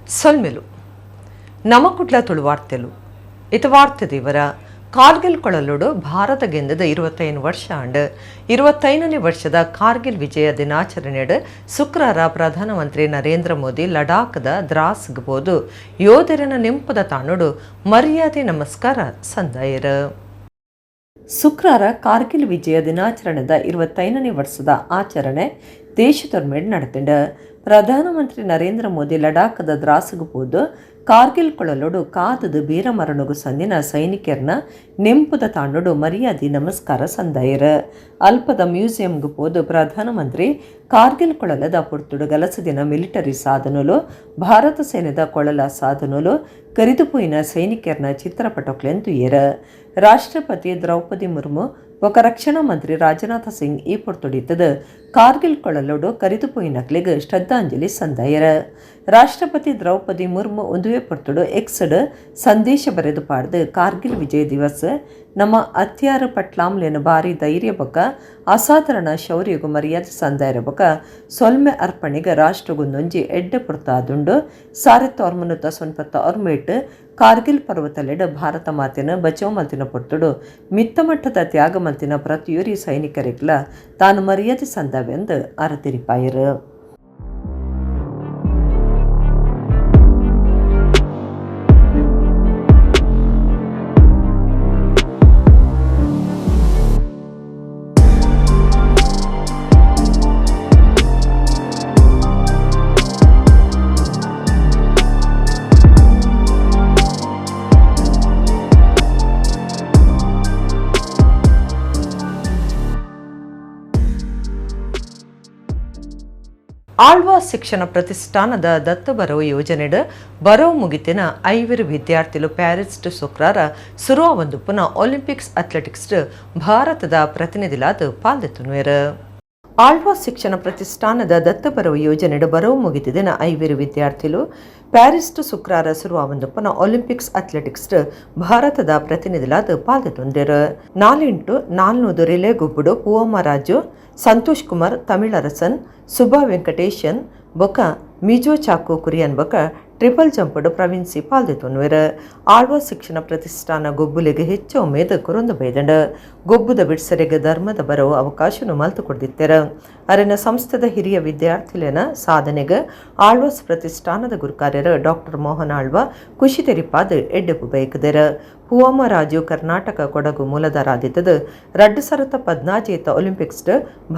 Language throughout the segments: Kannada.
ಸೊಲ್ಮೆಲು ನಮಕುಡ್ಲ ತುಳುವಾರ್ತೆಲು ಇತವಾರ್ತೆ ದೇವರ ಕಾರ್ಗಿಲ್ ಕೊಳಲುಡು ಭಾರತ ಗೆಂದದ 25 ವರ್ಷ ಅಂಡ್ 25ನೇ ವರ್ಷದ ಕಾರ್ಗಿಲ್ ವಿಜಯ ದಿನಾಚರಣೆಯಡು ಶುಕ್ರವಾರ ಪ್ರಧಾನಮಂತ್ರಿ ನರೇಂದ್ರ ಮೋದಿ ಲಡಾಖ್ದ ದ್ರಾಸ್ಗೆ ಬೋದು ಯೋಧರನ ನೆಂಪದ ತಾಣುಡು ಮರ್ಯಾದೆ ನಮಸ್ಕಾರ ಸಂದಾಯರು. ಶುಕ್ರವಾರ ಕಾರ್ಗಿಲ್ ವಿಜಯ ದಿನಾಚರಣೆದ 25ನೇ ವರ್ಷದ ಆಚರಣೆ ದೇಶದೊರ್ಮೆಡ್ ನಡೆತಿಂಡು. ಪ್ರಧಾನಮಂತ್ರಿ ನರೇಂದ್ರ ಮೋದಿ ಲಡಾಖ್ದ ದ್ರಾಸ್ಗೆ ಬೋದು ಕಾರ್ಗಿಲ್ ಕೊಳಲೊಡು ಕಾದದು ಬೀರ ಮರಣಗು ಸಂದಿನ ಸೈನಿಕರ್ನ ನೆಂಪುದ ತಾಂಡುಡು ಮರ್ಯಾದಿ ನಮಸ್ಕಾರ ಸಂದಾಯರು. ಅಲ್ಪದ ಮ್ಯೂಸಿಯಂಗೆ ಪೋದು ಪ್ರಧಾನಮಂತ್ರಿ ಕಾರ್ಗಿಲ್ ಕೊಳಲದ ಪುರ್ತುಡು ಗಲಸದಿನ ಮಿಲಿಟರಿ ಸಾಧನಲು ಭಾರತ ಸೇನೆದ ಕೊಳಲ ಸಾಧನಲು ಕರಿದುಪೋಯಿನ ಸೈನಿಕರ್ನ ಚಿತ್ರಪಟಕ್ಲೆಂತು ಏರು. ರಾಷ್ಟ್ರಪತಿ ದ್ರೌಪದಿ ಮುರ್ಮು ఒక రక్షణ మంత్రి రాజ్నాథ్ సింగ్ ఈ పొర్తుడితದು ಕಾರ್ಗಿಲ್ ಕೊಳಲೊಡು ಕರಿದುಪೋಯಿನಕ್ಲೆಗ್ ಶ್ರದ್ಧಾಂಜಲಿ ಸಂದಾಯರು. ರಾಷ್ಟ್ರಪತಿ ದ್ರೌಪದಿ ಮುರ್ಮು ಒಂದುವೆ ಪೊರ್ತುಡು ಎಕ್ಸ್ಡ್ ಸಂದೇಶ ಬರೆದು ಪಾಡ್ದು ಕಾರ್ಗಿಲ್ ವಿಜಯ ದಿವಸ ನಮ್ಮ ಅತ್ಯಾರು ಪಟ್ಲಾಮ್ಲೆನ ಭಾರಿ ಧೈರ್ಯ ಬೊಕ್ಕ ಅಸಾಧಾರಣ ಶೌರ್ಯಗು ಮರ್ಯಾದೆ ಸಂದಾಯರ ಬೊಕ್ಕ ಸೊಲ್ಮೆ ಅರ್ಪಣೆಗೆ ರಾಷ್ಟ್ರಗುಂದೊಂಜಿ ಎಡ್ಡೆ ಪುರ್ತಾದುಂಡು 1999 ಕಾರ್ಗಿಲ್ ಪರ್ವತಲೆಡ್ ಭಾರತ ಮಾತಿನ ಬಚಾವ್ ಮಲ್ತಿನ ಪೊರ್ತುಡು ಮಿತ್ತಮಟ್ಟದ ತ್ಯಾಗ ಮಲ್ತಿನ ಪ್ರತಿಯೊರಿ ಸೈನಿಕರಿಗ್ಲ ತಾನು ಮರ್ಯಾದೆ ಸಂದವೆಂದು ಅರತಿರಿಪಾಯರು. ಆಳ್ವಾಸ್ ಶಿಕ್ಷಣ ಪ್ರತಿಷ್ಠಾನದ ದತ್ತು ಬರವು ಯೋಜನೆಡು ಬರವು ಮುಗಿತಿನ 5 ವಿದ್ಯಾರ್ಥಿಗಳು ಪ್ಯಾರಿಸ್ ಶುಕ್ರವಾರ ಶುರುವಾಂದು ಪುನಃ ಒಲಿಂಪಿಕ್ಸ್ ಅಥ್ಲೆಟಿಕ್ಸ್ ಭಾರತದ ಪ್ರತಿನಿಧಿಲಾದ ಪಾಲ್ದೆತ್ತುನುವೆರು. ಆಳ್ವಾಸ್ ಶಿಕ್ಷಣ ಪ್ರತಿಷ್ಠಾನದ ದತ್ತ ಬರವು ಯೋಜನೆಡು ಬರವು ಮುಗಿತಿನ 5 ವಿದ್ಯಾರ್ಥಿಗಳು ಪ್ಯಾರಿಸ್ ಶುಕ್ರವಾರ ಶುರುವಾಂದು ಪುನಃ ಒಲಿಂಪಿಕ್ಸ್ ಅಥ್ಲೆಟಿಕ್ಸ್ ಭಾರತದ ಪ್ರತಿನಿಧಿಲಾದ ಪಾಲ್ದೆತ್ತುಂಡೆರು. 4x400 ರಿಲೇ ಗುಬ್ಬುಡು ಪೂವಮ್ಮ ರಾಜು, ಸಂತೋಷ್ ಕುಮಾರ್ ತಮಿಳರಸನ್, ಸುಭಾ ವೆಂಕಟೇಶನ್ ಬೊಕ ಮಿಜೋ ಚಾಕೋ ಕುರಿಯನ್ ಬೊಕ ಟ್ರಿಪಲ್ ಜಂಪಡು ಪ್ರವೀಣ್ ಪಾಲ್ದೆತ್ತುನುವೆರು. ಆಳ್ವಾಸ್ ಶಿಕ್ಷಣ ಪ್ರತಿಷ್ಠಾನ ಗೊಬ್ಬುಲೆಗೆ ಹೆಚ್ಚು ಉಮೇದು ಕುರೊಂದು ಬೈದಂಡು ಗೊಬ್ಬುದ ಬಿಡ್ಸರೆಗೆ ಧರ್ಮದ ಬರವು ಅವಕಾಶನು ಮಲ್ತು ಕೊಡ್ದಿತ್ತೆರು. ಅರೆನ ಸಂಸ್ಥೆದ ಹಿರಿಯ ವಿದ್ಯಾರ್ಥಿಲೆನ ಸಾಧನೆಗೆ ಆಳ್ವಾಸ್ ಪ್ರತಿಷ್ಠಾನದ ಗುರುಕಾರ್ಯರು ಡಾಕ್ಟರ್ ಮೋಹನ್ ಆಳ್ವ ಖುಷಿ ತೆರಿಪಾದ ಎಡ್ಡೆಪು ಬೈಕದೆರು. ಪೂವಮ್ಮ ರಾಜು ಕರ್ನಾಟಕ ಕೊಡಗು ಮೂಲದರಾದಿತ್ತದು 2014 ಒಲಿಂಪಿಕ್ಸ್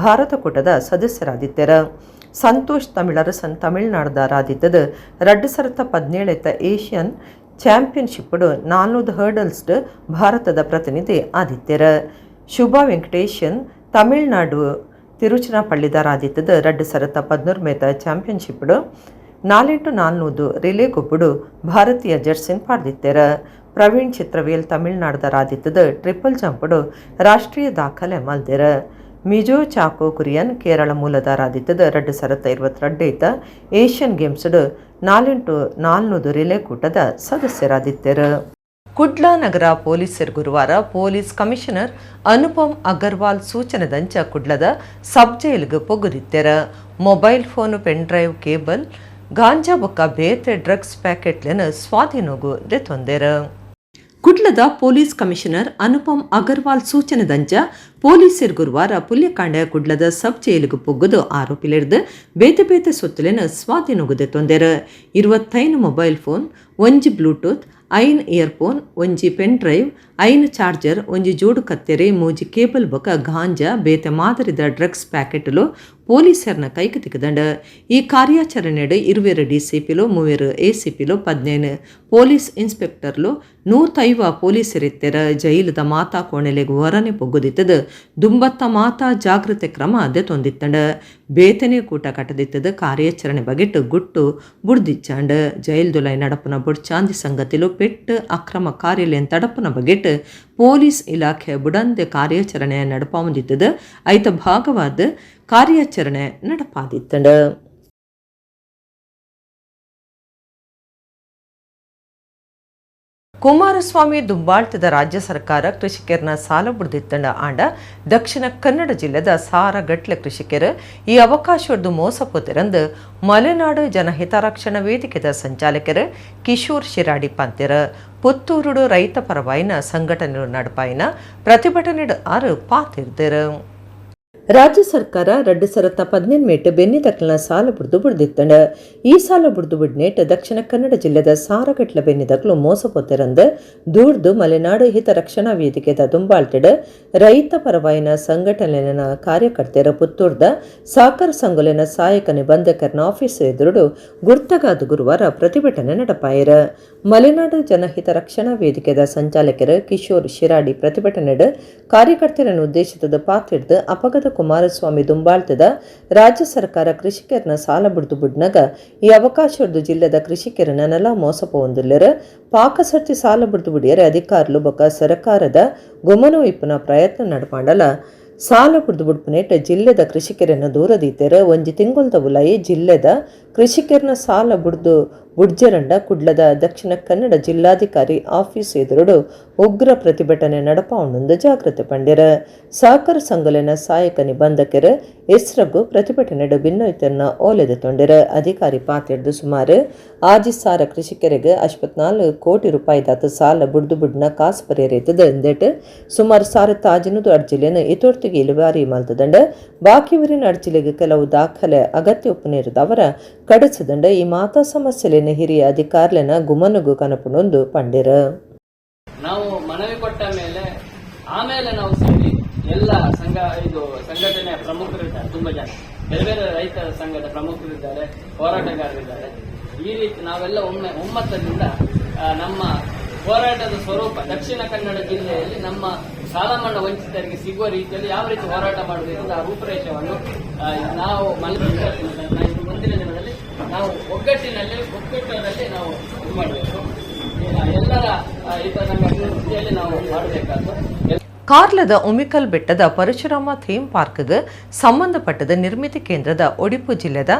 ಭಾರತ ಕೂಟದ ಸದಸ್ಯರಾದಿತ್ತೆರು. ಸಂತೋಷ್ ತಮಿಳರಸನ್ ತಮಿಳುನಾಡದರಾದಿತ್ತದು 2017 ಏಷ್ಯನ್ ಚಾಂಪಿಯನ್ಶಿಪ್ಡು 400 ಹರ್ಡಲ್ಸ್ ಭಾರತದ ಪ್ರತಿನಿಧಿ ಆದಿತ್ಯರು. ಶುಭಾ ವೆಂಕಟೇಶನ್ ತಮಿಳುನಾಡು ತಿರುಚಿನಾಪಳ್ಳಿದರಾದಿತ್ತದು 2013 ಚಾಂಪಿಯನ್ಶಿಪ್ಡು 4x400 ರಿಲೇ ಗುಬ್ಬುಡು ಭಾರತೀಯ ಜರ್ಸಿನ್ ಪಾಡ್ದಿತ್ತೆರು. ಪ್ರವೀಣ್ ಚಿತ್ರವೇಲ್ ತಮಿಳುನಾಡದರಾದಿತ್ತದು ಟ್ರಿಪಲ್ ಜಂಪುಡು ರಾಷ್ಟ್ರೀಯ ದಾಖಲೆ ಮಲ್ದೆರು. ಮಿಜೋ ಚಾಕೋ ಕುರಿಯನ್ ಕೇರಳ ಮೂಲದರಾದಿತ್ತದು 2022 ಏಷ್ಯನ್ ಗೇಮ್ಸ್ಡು 4x400 ರಿಲೇ ಕೂಟದ ಸದಸ್ಯರಾದಿತ್ತೆರು. ಕುಡ್ಲ ನಗರ ಪೊಲೀಸರು ಗುರುವಾರ ಪೊಲೀಸ್ ಕಮಿಷನರ್ ಅನುಪಮ್ ಅಗರ್ವಾಲ್ ಸೂಚನೆದಂಚ ಕುಡ್ಲದ ಸಬ್ ಜೈಲ್ಗೆ ಪೊಗ್ಗುದಿತ್ತೆರು. Mobile phone pen drive cable ಗಾಂಜಾ ಬೊಕ್ಕ ಬೇತೆ ಡ್ರಗ್ಸ್ ಪ್ಯಾಕೆಟ್ಲೆನ ಸ್ವಾಧೀನಗು ದೆತ್ತೊಂದೆರು. ಕುಡ್ಲದ ಪೊಲೀಸ್ ಕಮಿಷನರ್ ಅನುಪಮ್ ಅಗರ್ವಾಲ್ ಸೂಚನೆದಂಚ ಪೊಲೀಸರು ಗುರುವಾರ ಪುಲ್ಯಕಾಂಡ ಕುಡ್ಲದ ಸಬ್ ಜೈಲಿಗೆ ಪೊಗ್ಗುದು ಆರೋಪಿಲಿರ್ದು ಬೇತೆ ಬೇತೆ ಸೊತ್ತುಲೆನ ಸ್ವಾಧೀನಗುದೆ ತೊಂದೆರು. 25 mobile phone, 1 Bluetooth, 5 earphone, 1 pen drive, 5 charger, 1 ಜೋಡು ಕತ್ತೆರೆ, 3 ಕೇಬಲ್ ಬೊಕ ಗಾಂಜಾ ಬೇತೆ ಮಾದರಿದ ಡ್ರಗ್ಸ್ ಪ್ಯಾಕೆಟ್ಲು ಪೊಲೀಸರ್ನ ಕೈಗೆ ತಿಕ್ಕದಂಡು. ಈ ಕಾರ್ಯಾಚರಣೆಡು 20 ಡಿಸಿಪಿಲು, 3 ಎಸಿಪಿಲು, 15 ಪೊಲೀಸ್ ಇನ್ಸ್ಪೆಕ್ಟರ್ಲು, 105 ಪೊಲೀಸರಿತ್ತೆರ ಜೈಲದ ಮಾತಾ ಕೋಣೆಲೆಗೆ ಹೊರನೆ ಪೊಗ್ಗುದಿತ್ತದು ದುಂಬತ್ತ ಮಾತಾ ಜಾಗೃತಿ ಕ್ರಮ ಅದೇ ತೊಂದಿತ್ತಂಡು. ಬೇತನೆ ಕೂಟ ಕಟ್ಟದಿತ್ತದು ಕಾರ್ಯಾಚರಣೆ ಬಗೆಟ್ಟು ಗುಟ್ಟು ಬುಡ್ದಿಚ್ಚಾಂಡು. ಜೈಲ್ದುಲೈ ನಡಪುನ ಬುಡ್ಚಾಂದಿ ಸಂಗತಿಲು ಪೆಟ್ಟು ಅಕ್ರಮ ಕಾರ್ಯಲೆನ್ ತಡಪುನ ಬಗೆಟ್ಟು ಪೊಲೀಸ್ ಇಲಾಖೆ ಬುಡಂದೆ ಕಾರ್ಯಾಚರಣೆ ನಡಪಾವಂದಿತ್ತದು ಐತ ಭಾಗವಾದ ಕಾರ್ಯಾಚರಣೆ ನಡಪಾದಿತ್ತಂಡು. ಕುಮಾರಸ್ವಾಮಿ ದುಂಬಾಳ್ತದ ರಾಜ್ಯ ಸರ್ಕಾರ ಕೃಷಿಕರನ್ನ ಸಾಲ ಬಿಡ್ದಿತ್ತಂಡ ಆಂಡ ದಕ್ಷಿಣ ಕನ್ನಡ ಜಿಲ್ಲೆದ ಸಾರಗಟ್ಲೆ ಕೃಷಿಕರು ಈ ಅವಕಾಶದ್ದು ಮೋಸಪೋತಿರಂದು ಮಲೆನಾಡು ಜನಹಿತರಕ್ಷಣಾ ವೇದಿಕೆದ ಸಂಚಾಲಕರು ಕಿಶೋರ್ ಶಿರಾಡಿ ಪಂತಿರ ಪುತ್ತೂರುಡು ರೈತ ಪರವಾಯಿನ ಸಂಘಟನೆ ನಡಪಾಯಿನ ಪ್ರತಿಭಟನೆ ಆರು ಪಾತಿರ್ದರು. ರಾಜ್ಯ ಸರ್ಕಾರ 2018 ಬೆನ್ನಿ ದಕ್ಕಲ ಸಾಲ ಬಿಡ್ದಿತ್ತಂಡ ಈ ಸಾಲ ಬಿಡ್ನೇಟ್ ದಕ್ಷಿಣ ಕನ್ನಡ ಜಿಲ್ಲೆದ ಸಾರಗಟ್ಲ ಬೆನ್ನಿ ದಕ್ಕಲು ಮೋಸಪೋತಿರಂದ ದೂರ್ದು ಮಲೆನಾಡು ಹಿತರಕ್ಷಣಾ ವೇದಿಕೆದ ದುಂಬಾಳ್ತಿಡ ರೈತ ಪರವಾಯಿನ ಸಂಘಟನೆನ ಕಾರ್ಯಕರ್ತೆಯರ ಪುತ್ತೂರ್ದ ಸಾಕರ್ ಸಂಘಲಿನ ಸಹಾಯಕ ನಿಬಂಧಕರನ ಆಫೀಸ್ ಎದುರುಡು ಗುರ್ತಗಾದ ಗುರುವಾರ ಪ್ರತಿಭಟನೆ ನಡಪಾಯಿರ. ಮಲೆನಾಡು ಜನಹಿತ ರಕ್ಷಣಾ ವೇದಿಕೆದ ಸಂಚಾಲಕರು ಕಿಶೋರ್ ಶಿರಾಡಿ ಪ್ರತಿಭಟನೆಡ ಕಾರ್ಯಕರ್ತರನ್ನು ಉದ್ದೇಶಿಸಿದ ಪಾತಿಡ್ದು ಅಪಗದ ಕುಮಾರಸ್ವಾಮಿ ದುಂಬಾಳ್ತದ ರಾಜ್ಯ ಸರ್ಕಾರ ಕೃಷಿಕರನ್ನ ಸಾಲ ಬಿಡ್ನಾಗ ಈ ಅವಕಾಶದ್ದು ಜಿಲ್ಲೆದ ಕೃಷಿಕರನ್ನ ನೆಲ ಮೋಸಪೊಂದಿಲ್ಲರ ಪಾಕಸರ್ತಿ ಸಾಲ ಬಿಡಿಯರೆ ಅಧಿಕಾರುలు ಬೊಕ್ಕ ಸರ್ಕಾರದ ಗುಮನವಿಪ್ಪನ ಪ್ರಯತ್ನ ನಡಪಾಂಡಲ ಸಾಲ ಬಿಡ್ಪುನೇಟ ಜಿಲ್ಲೆದ ಕೃಷಿಕರನ್ನ ದೂರದೀತೆರ ಒಂಜಿ ತಿಂಗೊಲ್ದ ಉಲಾಯಿ ಜಿಲ್ಲೆದ ಕೃಷಿಕರನ್ನ ಸಾಲ ಬುಡ್ಜರಂಡ ಕುಡ್ಲದ ದಕ್ಷಿಣ ಕನ್ನಡ ಜಿಲ್ಲಾಧಿಕಾರಿ ಆಫೀಸ್ ಎದುರುಡು ಉಗ್ರ ಪ್ರತಿಭಟನೆ ನಡಪಾವಣೆಂದು ಜಾಗೃತಿ ಪಂಡ್ಯರ. ಸಹಕಾರ ಸಂಘಲಿನ ಸಹಾಯಕ ನಿಬಂಧಕರು ಹೆಸರಗು ಪ್ರತಿಭಟನೆಡು ಭಿನ್ನೈತನ್ನ ಓಲೆದ ತೊಂಡಿರ. ಅಧಿಕಾರಿ ಪಾತಿಡ್ದು ಸುಮಾರು ಆಜಿಸಾರ ಕೃಷಿಕರಿಗೆ 54 ಕೋಟಿ ರೂಪಾಯಿದಾತ ಸಾಲ ಬುಡ್ನ ಕಾಸು ಪರಿಹರಿತದ ಎಂದೇಟ್ ಸುಮಾರು ಸಾರ ತಾಜಿನದು ಅರ್ಜಿಲೇನು ಇತೋರ್ತಿಗೆ ಇಳುವಾರಿ ಮಲ್ತದಂಡ ಬಾಕಿವರಿನ ಅರ್ಜಿಲೆಗೆ ಕೆಲವು ದಾಖಲೆ ಅಗತ್ಯ ಒಪ್ಪುನೇರದವರ ಕಡಸದಂಡ ಈ ಮಾತಾ ಸಮಸ್ಯೆಲೇನ ಹಿರಿಯ ಅಧಿಕಾರಿನ ಗುಮನಗು ಕನಪುನೊಂದು ಪಂಡಿರ. ನಾವು ಮನವಿ ಕೊಟ್ಟ ಆಮೇಲೆ ನಾವು ಸೇರಿ ಎಲ್ಲ ಸಂಘಟನೆಯ ಪ್ರಮುಖರಿದ್ದಾರೆ, ತುಂಬಾ ಜನ ಬೇರೆ ಬೇರೆ ರೈತ ಸಂಘದ ಪ್ರಮುಖರಿದ್ದಾರೆ, ಹೋರಾಟಗಾರರಿದ್ದಾರೆ. ಈ ರೀತಿ ನಾವೆಲ್ಲ ಒಮ್ಮತದಿಂದ ನಮ್ಮ ಹೋರಾಟದ ಸ್ವರೂಪ ದಕ್ಷಿಣ ಕನ್ನಡ ಜಿಲ್ಲೆಯಲ್ಲಿ ನಮ್ಮ ಸಾಲ ಮನ್ನಾ ವಂಚಿತರಿಗೆ ಸಿಗುವ ರೀತಿಯಲ್ಲಿ ಯಾವ ರೀತಿ ಹೋರಾಟ ಮಾಡಬೇಕು ಆ ರೂಪುರೇಷೆಯನ್ನು ನಾವು ಮುಂದಿನ ದಿನದಲ್ಲಿ ನಾವು ಒಗ್ಗಟ್ಟಿನಲ್ಲಿ ನಾವು ಮಾಡಬೇಕು. ಎಲ್ಲರ ಹಿತದಲ್ಲಿ ನಾವು ಮಾಡಬೇಕಾದ ಕಾರ್ಲದ ಉಮಿಕಲ್ ಬೆಟ್ಟದ ಪರಶುರಾಮ ಥೀಮ್ ಪಾರ್ಕ್ಗೆ ಸಂಬಂಧಪಟ್ಟದ ನಿರ್ಮಿತಿ ಕೇಂದ್ರದ ಒಡಿಪು ಜಿಲ್ಲೆದ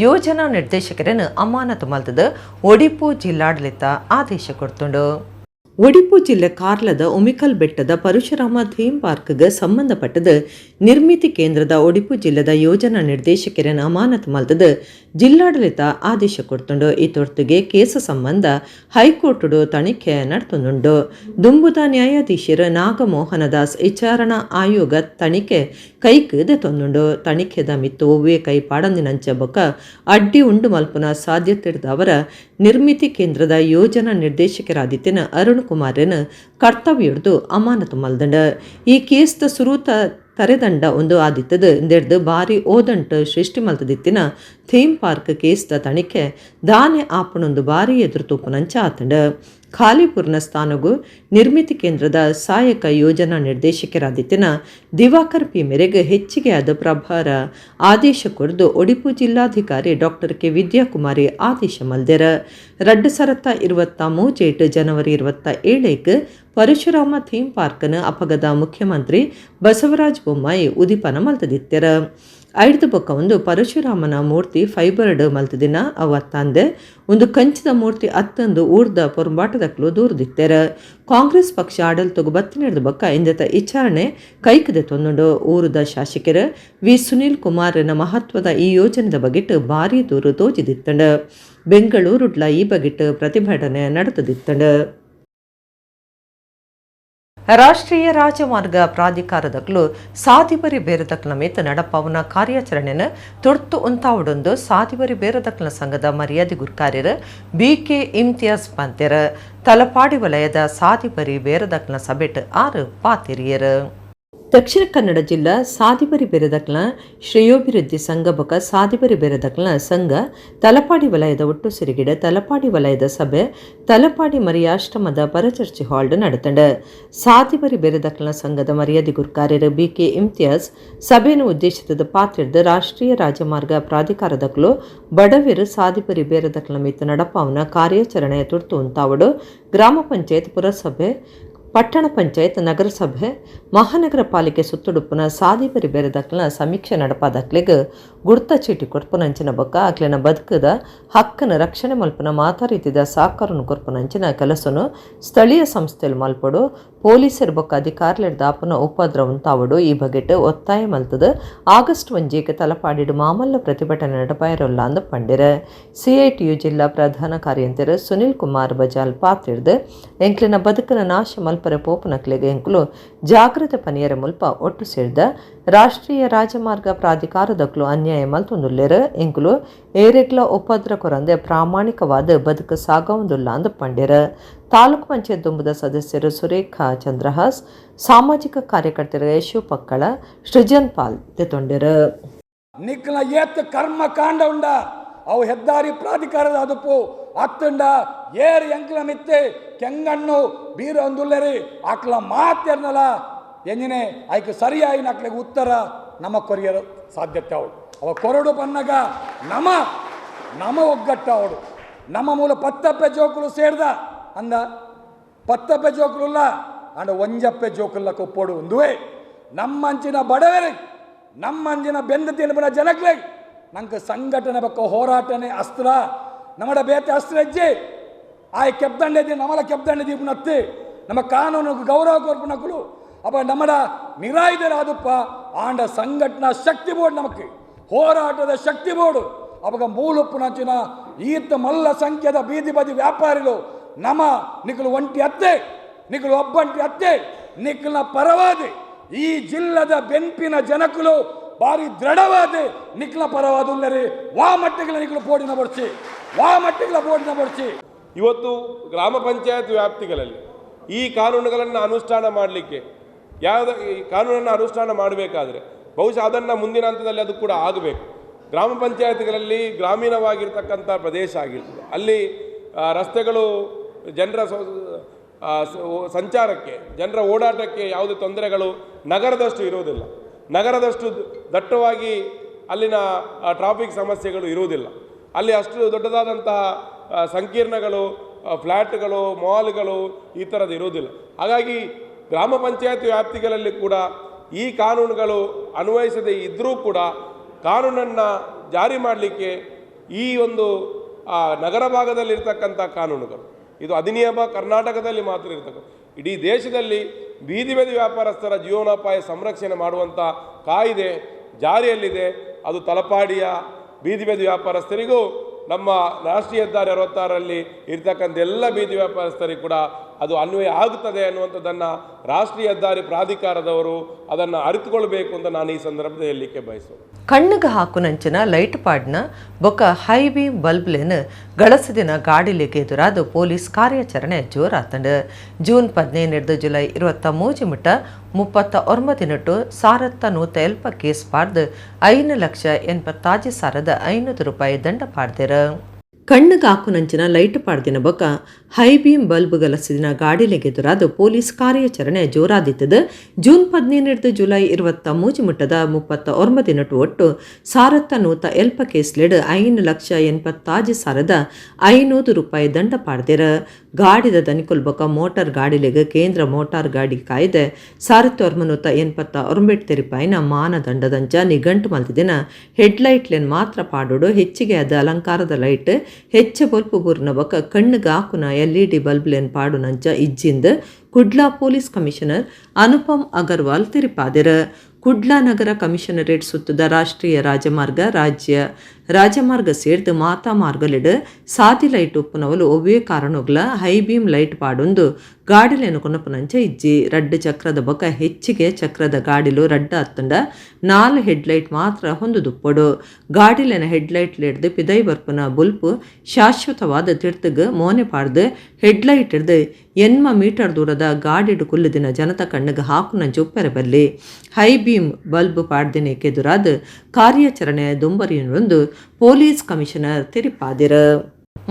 ಯೋಜನಾ ನಿರ್ದೇಶಕರನ್ನು ಅಮಾನತು ಮಲ್ತದ ಒಡಿಪು ಜಿಲ್ಲಾಡಳಿತ ಆದೇಶ ಕೊಡ್ತುಂಡು. ಒಡಿಪು ಜಿಲ್ಲೆ ಕಾರ್ಲದ ಉಮಿಕಲ್ ಬೆಟ್ಟದ ಪರಶುರಾಮ ಥೀಮ್ ಪಾರ್ಕ್ಗೆ ಸಂಬಂಧಪಟ್ಟದ ನಿರ್ಮಿತಿ ಕೇಂದ್ರದ ಒಡಿಪು ಜಿಲ್ಲೆದ ಯೋಜನಾ ನಿರ್ದೇಶಕರನ್ನು ಅಮಾನತು ಮಲ್ತದ ಜಿಲ್ಲಾಡಳಿತ ಆದೇಶ ಕೊಡ್ತುಂಡು. ಈ ತೊರ್ತಿಗೆ ಕೇಸ ಸಂಬಂಧ ಹೈಕೋರ್ಟ್ ತನಿಖೆ ನಡ್ತುಂಡು. ದುಂಬುದ ನ್ಯಾಯಾಧೀಶರು ನಾಗಮೋಹನ ದಾಸ್ ವಿಚಾರಣಾ ಆಯೋಗ ತನಿಖೆ ಕೈಗೆ ತೊಂದುಂಡು. ತನಿಖೆದ ಮಿತ್ತು ಒವ್ವೇ ಕೈ ಪಾಡಂದಿನಂಚ ಬೊಕ್ಕ ಅಡ್ಡಿ ಉಂಡು ಮಲ್ಪುನ ಸಾಧ್ಯತೆ ಅವರ ನಿರ್ಮಿತಿ ಕೇಂದ್ರದ ಯೋಜನಾ ನಿರ್ದೇಶಕರಾದಿತ್ಯನ ಅರುಣ್ ಕುಮಾರನ ಕರ್ತವ್ಯಡ್ದು ಅಮಾನತು ಮಲ್ದಂಡ. ಈ ಕೇಸ್ದ ಸುರೂತ ತರೆದಂಡ ಒಂದು ಆದಿತ್ತದ ಇಂದೆಡ್ದು ಬಾರಿ ಓದಂಟು ಸೃಷ್ಟಿ ಮಲ್ತದಿತ್ತಿನ ಥೀಮ್ ಪಾರ್ಕ್ ಕೇಸ್ದ ತನಿಖೆ ದಾನೆ ಆಪಣೊಂದು ಬಾರಿ ಎದುರು ತೂಪುನಂಚ ಆತಂಡ. ಖಾಲಿಪುರ್ನ ಸ್ಥಾನಗೂ ನಿರ್ಮಿತಿ ಕೇಂದ್ರದ ಸಹಾಯಕ ಯೋಜನಾ ನಿರ್ದೇಶಕರಾದಿತ್ತಿನ ದಿವಾಕರ್ ಪಿ ಮೇರೆಗೆ ಹೆಚ್ಚಿಗೆ ಆದ ಪ್ರಭಾರ ಆದೇಶ ಕೊಡ್ದು ಒಡಿಪು ಜಿಲ್ಲಾಧಿಕಾರಿ ಡಾಕ್ಟರ್ ಕೆ ವಿದ್ಯಾಕುಮಾರಿ ಆದೇಶ ಮಲ್ದೆರ. 2023 ಜನವರಿ 27 ಪರಶುರಾಮ ಥೀಮ್ ಪಾರ್ಕ್ನ ಅಪಗದ ಮುಖ್ಯಮಂತ್ರಿ ಬಸವರಾಜ ಬೊಮ್ಮಾಯಿ ಉದಿಪನ ಮಲ್ತದಿತ್ತೆರ. ಐದು ಬೊಕ್ಕ ಒಂದು ಪರಶುರಾಮನ ಮೂರ್ತಿ ಫೈಬರ್ಡ್ ಮಲ್ತದಿನ ಅವತ್ತಂದೆ ಒಂದು ಕಂಚಿದ ಮೂರ್ತಿ ಅತ್ತಂದು ಊರ್ದ ಪೊರ್ಬಾಟದಕ್ಲು ದೂರದಿತ್ತೆರ. ಕಾಂಗ್ರೆಸ್ ಪಕ್ಷ ಆಡಳಿತಗು ಬತ್ತಿನೆಡ್ದು ಬೊಕ್ಕ ಇಂದತ ವಿಚಾರಣೆ ಕೈಕದೆ ತೊಂದುಂಡು. ಊರದ ಶಾಸಕರ ವಿ ಸುನೀಲ್ ಕುಮಾರನ ಮಹತ್ವದ ಈ ಯೋಜನೆದ ಬಗೆಟ್ ಭಾರಿ ದೂರು ತೋಜಿದಿತ್ತಂಡ. ಬೆಂಗಳೂರುಡ್ಲ ಈ ಬಗೆಟ್ ಪ್ರತಿಭಟನೆ ನಡೆತದಿತ್ತಂಡ. ರಾಷ್ಟ್ರೀಯ ರಾಜಮಾರ್ಗ ಪ್ರಾಧಿಕಾರದಕ್ಲು ಸಾದಿಬರಿ ಬೇರದಕ್ಲ ಮೇತ ನಡಪಾವನ ಕಾರ್ಯಾಚರಣೆನ ತುರ್ತು ಉಂತಾವಡೊಂದು ಸಾದಿಬರಿ ಬೇರದಕ್ಲ ಸಂಘದ ಮರ್ಯಾದೆ ಗುರ್ಕಾರ್ಯರ ಬಿಕೆ ಇಮ್ತಿಯಾಜ್ ಪಂತೆರ ತಲಪಾಡಿ ವಲಯದ ಸಾದಿಬರಿ ಬೇರದಕ್ಲ ಸಭೆಟ್ 6 ಪಾತಿರಿಯರು. ದಕ್ಷಿಣ ಕನ್ನಡ ಜಿಲ್ಲಾ ಸಾದಿಬರಿ ಬೆರೆದಕ್ಲ ಶ್ರೇಯೋಭಿವೃದ್ಧಿ ಸಂಘ ಬೊಕ ಸಾದಿಬರಿ ಬೆರೆದಕ್ಲ ಸಂಘ ತಲಪಾಡಿ ವಲಯದ ಒಟ್ಟು ಸಿರಿಗಿಡ ತಲಪಾಡಿ ವಲಯದ ಸಭೆ ತಲಪಾಡಿ ಮರಿಯಾಶ್ರಮದ ಪರಚರ್ಚೆ ಹಾಲ್ಡ್ ನಡೆತಂಡ. ಸಾದಿಬರಿ ಬೆರೆದಕ್ಲ ಸಂಘದ ಮರ್ಯಾದೆ ಗುರ್ಕಾರ್ಯರು ಬಿಕೆ ಇಮ್ತಿಯಾಜ್ ಸಭೆಯನ್ನು ಉದ್ದೇಶಿಸಿದ ಪಾತ್ರದ ರಾಷ್ಟ್ರೀಯ ರಾಜಮಾರ್ಗ ಪ್ರಾಧಿಕಾರದಕ್ಲು ಬಡವಿರು ಸಾದಿಬರಿ ಬೇರದಕ್ಲ ಮಿತ್ತು ನಡಪಾವನ ಕಾರ್ಯಾಚರಣೆಯ ತುರ್ತು ಉಂತಾವಡು ಗ್ರಾಮ ಪಂಚಾಯತ್ ಪುರಸಭೆ ಪಟ್ಟಣ ಪಂಚಾಯತ್ ನಗರಸಭೆ ಮಹಾನಗರ ಪಾಲಿಕೆ ಸುತ್ತುಡುಪುನ ಸಾದಿ ಬರಿ ಬೇರೆದಕ್ಲಿನ ಸಮೀಕ್ಷೆ ನಡಪಾದಕ್ಲಿಗೆ ಗುರ್ತ ಚೀಟಿ ಕೊಡ್ಪುನಂಚಿನ ಬೊಕ್ಕ ಅಕ್ಲಿನ ಬದುಕದ ಹಕ್ಕನ ರಕ್ಷಣೆ ಮಲ್ಪನ ಮಾತಾ ರೀತಿದ ಸಾಕಾರನು ಕೊರ್ಪುನಂಚಿನ ಕೆಲಸನು ಸ್ಥಳೀಯ ಸಂಸ್ಥೆಯಲ್ಲಿ ಮಲ್ಪಡು ಪೊಲೀಸರ ಬೊಕ್ಕ ಅಧಿಕಾರಿಗಳ ದಾಪನ ಉಪದ್ರವನ್ ತಾವಡು ಈ ಬಗೆಟ್ ಒತ್ತಾಯ ಮಲ್ತದ ಆಗಸ್ಟ್ 1 ತಲಪಾಡಿಡು ಮಾಮಲ್ಲ ಪ್ರತಿಭಟನೆ ನಡಪಾಯಿರಲ್ಲ ಅಂದು ಪಂಡಿರ CITU ಜಿಲ್ಲಾ ಪ್ರಧಾನ ಕಾರ್ಯಂತರ ಸುನಿಲ್ ಕುಮಾರ್ ಬಜಾಲ್ ಪಾತ್ರಿಡ್ದು ಎಂಕ್ಲಿನ ಬದುಕನ ನಾಶ ಮಲ್ಪರ ಪೋಪನಕ್ಲೆಗೆ ಎಂಕ್ಲು ಜಾಗೃತ ಪನಿಯರ ಮುಲ್ಪ ಒಟ್ಟು ಸೇರಿದ ರಾಷ್ಟ್ರೀಯ ರಾಜಮಾರ್ಗ ಪ್ರಾಧಿಕಾರದಕ್ಲು ಅನ್ಯಾಯ ಮಲ್ತೊಂದುಲ್ಲೆರ ಎಂಕ್ಲು ಏರೆಗ್ಲ ಉಪದ್ರ ಕೊರಂದೆ ಪ್ರಾಮಾಣಿಕವಾದ ಬದುಕು ಸಾಗವೊಂದುಲ್ಲ ಅಂದು ಪಂಡಿರ ತಾಲೂಕು ಪಂಚಾಯತ್ ದುಂಬುದ ಸದಸ್ಯರು ಸುರೇಖಾ ಚಂದ್ರಹಾಸ್ ಸಾಮಾಜಿಕ ಕಾರ್ಯಕರ್ತರ ಯಶು ಪಕ್ಕಳ ಸೃಜನ್ ಪಾಲ್ ತೆತ್ತೊಂಡಿರ ನಿಕ್ಲ ಏತ್ ಕರ್ಮ ಕಾಂಡ ಉಂಡ ಅವು ಹೆದ್ದಾರಿ ಪ್ರಾಧಿಕಾರದ ಅದುಪು ಅತ್ತುಂಡ ಏರು ಎಂಕ್ಲ ಮಿತ್ತೆ ಕೆಂಗಣ್ಣು ಬೀರ ಒಂದುಲ್ಲೆರಿ ಆಕ್ಲ ಮಾತೆರ್ನಲ ಎಂಜಿನೆ ಆಯ್ಕೆ ಸರಿಯಾಗಿ ನಕ್ಲಿಗೆ ಉತ್ತರ ನಮ್ಮ ಕೊರಿಯರು ಸಾಧ್ಯತೆ ಅವಳು ಅವ ಕೊರಡು ಪನ್ನಗ ನಮ ಒಗ್ಗಟ್ಟ ಅವಳು ನಮ್ಮ ಮೂಲ ಪತ್ತಪ್ಪೆ ಜೋಕುಲು ಸೇರ್ದ ಅಂದ ಪತ್ತಪ್ಪೆ ಜೋಕುಲ್ಲ ಅಂಡ ಒಂಜಪ್ಪೆ ಜೋಕುಲ್ಲ ಕೊಪ್ಪೋಡು ಒಂದುವೇ ನಮ್ಮಂಚಿನ ಬಡವರಿಗೆ ನಮ್ಮಂಚಿನ ಬೆಂದ ತಿನ್ಬಿನ ಜನಕ್ಕೆ ನಂಗೆ ಸಂಘಟನೆ ಬಕ್ಕ ಹೋರಾಟನೆ ಅಸ್ತ್ರ ನಮ್ಮಡ ಬೇತೆ ಅಸ್ತ್ರ ಹೆಜ್ಜೆ ಆಯ್ ಕೆಬ್ದಂಡೆ ನಮ್ಮಲ ಕೆಬ್ದಂಡೆ ದೀಪನತ್ತೆ ನಮ್ಮ ಕಾನೂನು ಗೌರವ ಕೊರ್ಪುನಕ್ಕಳು ಅಪ್ಪ ನಮ್ಮಡ ನಿರಾಯುಧರಾದಪ್ಪ ಆಂಡ ಸಂಘಟನಾ ಶಕ್ತಿ ಬೋರ್ಡ್ ನಮಕ್ಕೆ ಹೋರಾಟದ ಶಕ್ತಿ ಬೋರ್ಡು ಅವಾಗ ಮೂಲುಪ್ಪುನಂಚಿನ ಈತ ಮಲ್ಲ ಸಂಖ್ಯೆದ ಬೀದಿ ಬದಿ ವ್ಯಾಪಾರಿಗಳು ನಮ್ಮ ನಿಖಲು ಒಂಟಿ ಅತ್ತೆ ನಿಖಲು ಒಬ್ಬಂಟಿ ಅತ್ತೆ ನಿಖಲ್ನ ಪರವಾದಿ ಈ ಜಿಲ್ಲದ ಬೆಂಪಿನ ಜನಕುಲು ಭಾರಿ ದೃಢವಾದ ನಿಖಲ ಪರವಾದುಲ್ಲರಿ ವಾ ಮಟ್ಟಿಗಳ ನಿಖಲು ಬೋರ್ಡಿನ ಬಡ್ಸಿ ಇವತ್ತು ಗ್ರಾಮ ಪಂಚಾಯತ್ ವ್ಯಾಪ್ತಿಗಳಲ್ಲಿ ಈ ಕಾನೂನುಗಳನ್ನು ಅನುಷ್ಠಾನ ಮಾಡಲಿಕ್ಕೆ ಈ ಕಾನೂನನ್ನು ಅನುಷ್ಠಾನ ಮಾಡಬೇಕಾದ್ರೆ ಬಹುಶಃ ಅದನ್ನು ಮುಂದಿನ ಹಂತದಲ್ಲಿ ಅದು ಕೂಡ ಆಗಬೇಕು. ಗ್ರಾಮ ಪಂಚಾಯತ್ಗಳಲ್ಲಿ ಗ್ರಾಮೀಣವಾಗಿರ್ತಕ್ಕಂಥ ಪ್ರದೇಶ ಆಗಿರ್ತದೆ, ಅಲ್ಲಿ ರಸ್ತೆಗಳು ಜನರ ಸಂಚಾರಕ್ಕೆ ಜನರ ಓಡಾಟಕ್ಕೆ ಯಾವುದೇ ತೊಂದರೆಗಳು ನಗರದಷ್ಟು ಇರುವುದಿಲ್ಲ. ನಗರದಷ್ಟು ದಟ್ಟವಾಗಿ ಅಲ್ಲಿನ ಟ್ರಾಫಿಕ್ ಸಮಸ್ಯೆಗಳು ಇರುವುದಿಲ್ಲ. ಅಲ್ಲಿ ಅಷ್ಟು ದೊಡ್ಡದಾದಂತಹ ಸಂಕೀರ್ಣಗಳು, ಫ್ಲ್ಯಾಟ್ಗಳು, ಮಾಲ್ಗಳು ಈ ಥರದ್ದು ಇರುವುದಿಲ್ಲ. ಹಾಗಾಗಿ ಗ್ರಾಮ ಪಂಚಾಯತ್ ವ್ಯಾಪ್ತಿಗಳಲ್ಲಿ ಕೂಡ ಈ ಕಾನೂನುಗಳು ಅನ್ವಯಿಸದೇ ಇದ್ದರೂ ಕೂಡ ಕಾನೂನನ್ನು ಜಾರಿ ಮಾಡಲಿಕ್ಕೆ ಈ ಒಂದು ನಗರ ಭಾಗದಲ್ಲಿರ್ತಕ್ಕಂಥ ಕಾನೂನುಗಳು, ಇದು ಅಧಿನಿಯಮ ಕರ್ನಾಟಕದಲ್ಲಿ ಮಾತ್ರ ಇರ್ತಕ್ಕಂಥ, ಇಡೀ ದೇಶದಲ್ಲಿ ಬೀದಿ ಬದಿ ವ್ಯಾಪಾರಸ್ಥರ ಜೀವನೋಪಾಯ ಸಂರಕ್ಷಣೆ ಮಾಡುವಂಥ ಕಾಯ್ದೆ ಜಾರಿಯಲ್ಲಿದೆ. ಅದು ತಲಪಾಡಿಯ ಬೀದಿ ಬದಿ ವ್ಯಾಪಾರಸ್ಥರಿಗೂ ನಮ್ಮ ರಾಷ್ಟ್ರೀಯ ಹೆದ್ದಾರಿ 66ರಲ್ಲಿ ಇರ್ತಕ್ಕಂಥ ಎಲ್ಲ ಬೀದಿ ವ್ಯಾಪಾರಸ್ಥರಿಗೂ ಕೂಡ ಅದು ಅನ್ವಯ ಆಗುತ್ತದೆ ಅನ್ನುವಂಥದ್ದನ್ನು ರಾಷ್ಟ್ರೀಯ ಹೆದ್ದಾರಿ ಪ್ರಾಧಿಕಾರದವರು ಅದನ್ನು ಅರಿತುಕೊಳ್ಬೇಕು ಅಂತ ನಾನು ಈ ಸಂದರ್ಭದಲ್ಲಿ ಹೇಳಲಿಕ್ಕೆ ಬಯಸೋದು. ಕಣ್ಣಿಗೆ ಹಾಕುನಂಚಿನ ಲೈಟ್ ಪಾಡ್ನ ಬೊಕ್ಕ ಹೈ ಬೀಮ್ ಬಲ್ಬ್ಲೇನು ಗಳಸದಿನ ಗಾಡಿಲಿಗೆ ಎದುರಾದ ಪೊಲೀಸ್ ಕಾರ್ಯಾಚರಣೆ ಜೋರಾತಂಡು ಜೂನ್ 15 ಜುಲೈ 23 ಮುಟ 39 ಸಾರತ್ತ 140 ಕೇಸ್ ಪಾಡ್ದು 5,80,500 ರೂಪಾಯಿ ದಂಡ ಪಾಡ್ದೇರ. ಕಣ್ಣಿಗೆ ಹಾಕುನಂಚಿನ ಲೈಟ್ ಪಾಡ್ದಿನ ಬೊಕ್ಕ ಹೈ ಬೀಮ್ ಬಲ್ಬ್ ಗಲಸಿದಿನ ಗಾಡಿಲೆಗೆ ಎದುರಾದ ಪೊಲೀಸ್ ಕಾರ್ಯಾಚರಣೆ ಜೋರಾದಿತ್ತದ ಜೂನ್ 15 ಜುಲೈ 23 ಮುಟ್ಟದ 39 ಒಟ್ಟು ಸಾರತ್ತ 140 ಕೇಸ್ಲೆಡ್ 5,80,500 ರೂಪಾಯಿ ದಂಡ ಪಾಡ್ದೇರ. ಗಾಡಿದ ದನಿಕೊಲ್ ಬೊಕ್ಕ ಮೋಟಾರ್ ಗಾಡಿಲೆಗೆ ಕೇಂದ್ರ ಮೋಟಾರ್ ಗಾಡಿ ಕಾಯ್ದೆ 1980 ತೆರಿಪಾಯಿನ ಮಾನದಂಡದಂಚ ನಿಘಂಟು ಮಲ್ತಿದಿನ ಹೆಡ್ಲೈಟ್ಲೆನ್ ಮಾತ್ರ ಪಾಡೋಡು ಹೆಚ್ಚಿಗೆ ಅದ ಅಲಂಕಾರದ ಲೈಟ್ ಹೆಚ್ಚು ಬಲ್ಪು ಬೂರ್ನ ಬೊಕ್ಕ ಕಣ್ಣಿಗೆ ಹಾಕುನ LED ಬಲ್ಬ್ಲೆನ್ ಪಾಡು ನಂಚ ಇಜ್ಜಿಂದ ಕುಡ್ಲಾ ಪೊಲೀಸ್ ಕಮಿಷನರ್ ಅನುಪಮ್ ಅಗರ್ವಾಲ್ ತಿರುಪಾದಿರ. ಕುಡ್ಲಾ ನಗರ ಕಮಿಷನರೇಟ್ ಸುತ್ತದ ರಾಷ್ಟ್ರೀಯ ರಾಜ್ಯ ರಾಜಮಾರ್ಗ ಸೇರ್ದು ಮಾತಾ ಮಾರ್ಗಲಿಡ್ ಸಾದಿ ಲೈಟ್ ಉಪ್ಪುನವಲು ಒವ್ವೇ ಕಾರಣಗ್ಲ ಹೈ ಬೀಮ್ ಲೈಟ್ ಪಾಡೊಂದು ಗಾಡಿಲೇನು ಕೊನಪುನಂಚ ಇಜ್ಜಿ ರಡ್ಡು ಚಕ್ರದ ಬೊಕ ಹೆಚ್ಚಿಗೆ ಚಕ್ರದ ಗಾಡಿಲು ರಡ್ಡ ಹತ್ತಂಡ 4 ಹೆಡ್ಲೈಟ್ ಮಾತ್ರ ಹೊಂದುದುಪ್ಪಡು. ಗಾಡಿಲೇನ ಹೆಡ್ಲೈಟ್ ಲೆಡ್ದು ಪಿದೈ ಬರ್ಪುನ ಬುಲ್ಪು ಶಾಶ್ವತವಾದ ತಿರ್ತಗ ಮೋನೆ ಪಾಡ್ದು ಹೆಡ್ಲೈಟ್ ಹಿಡ್ದು 8 ಮೀಟರ್ ದೂರದ ಗಾಡಿಡು ಕುಲ್ಲುದಿನ ಜನತ ಕಣ್ಣಿಗೆ ಹಾಕುನಂಚ ಉಪ್ಪೆರೆ ಬಲ್ಲಿ ಹೈ ಬೀಮ್ ಬಲ್ಬ್ ಪಾಡ್ದಿನಕ್ಕೆ ಎದುರಾದ ಕಾರ್ಯಾಚರಣೆ ದುಂಬರಿಯೊಂದು ಪೊಲೀಸ್ ಕಮಿಷನರ್ ತಿರುಪಾದಿರ.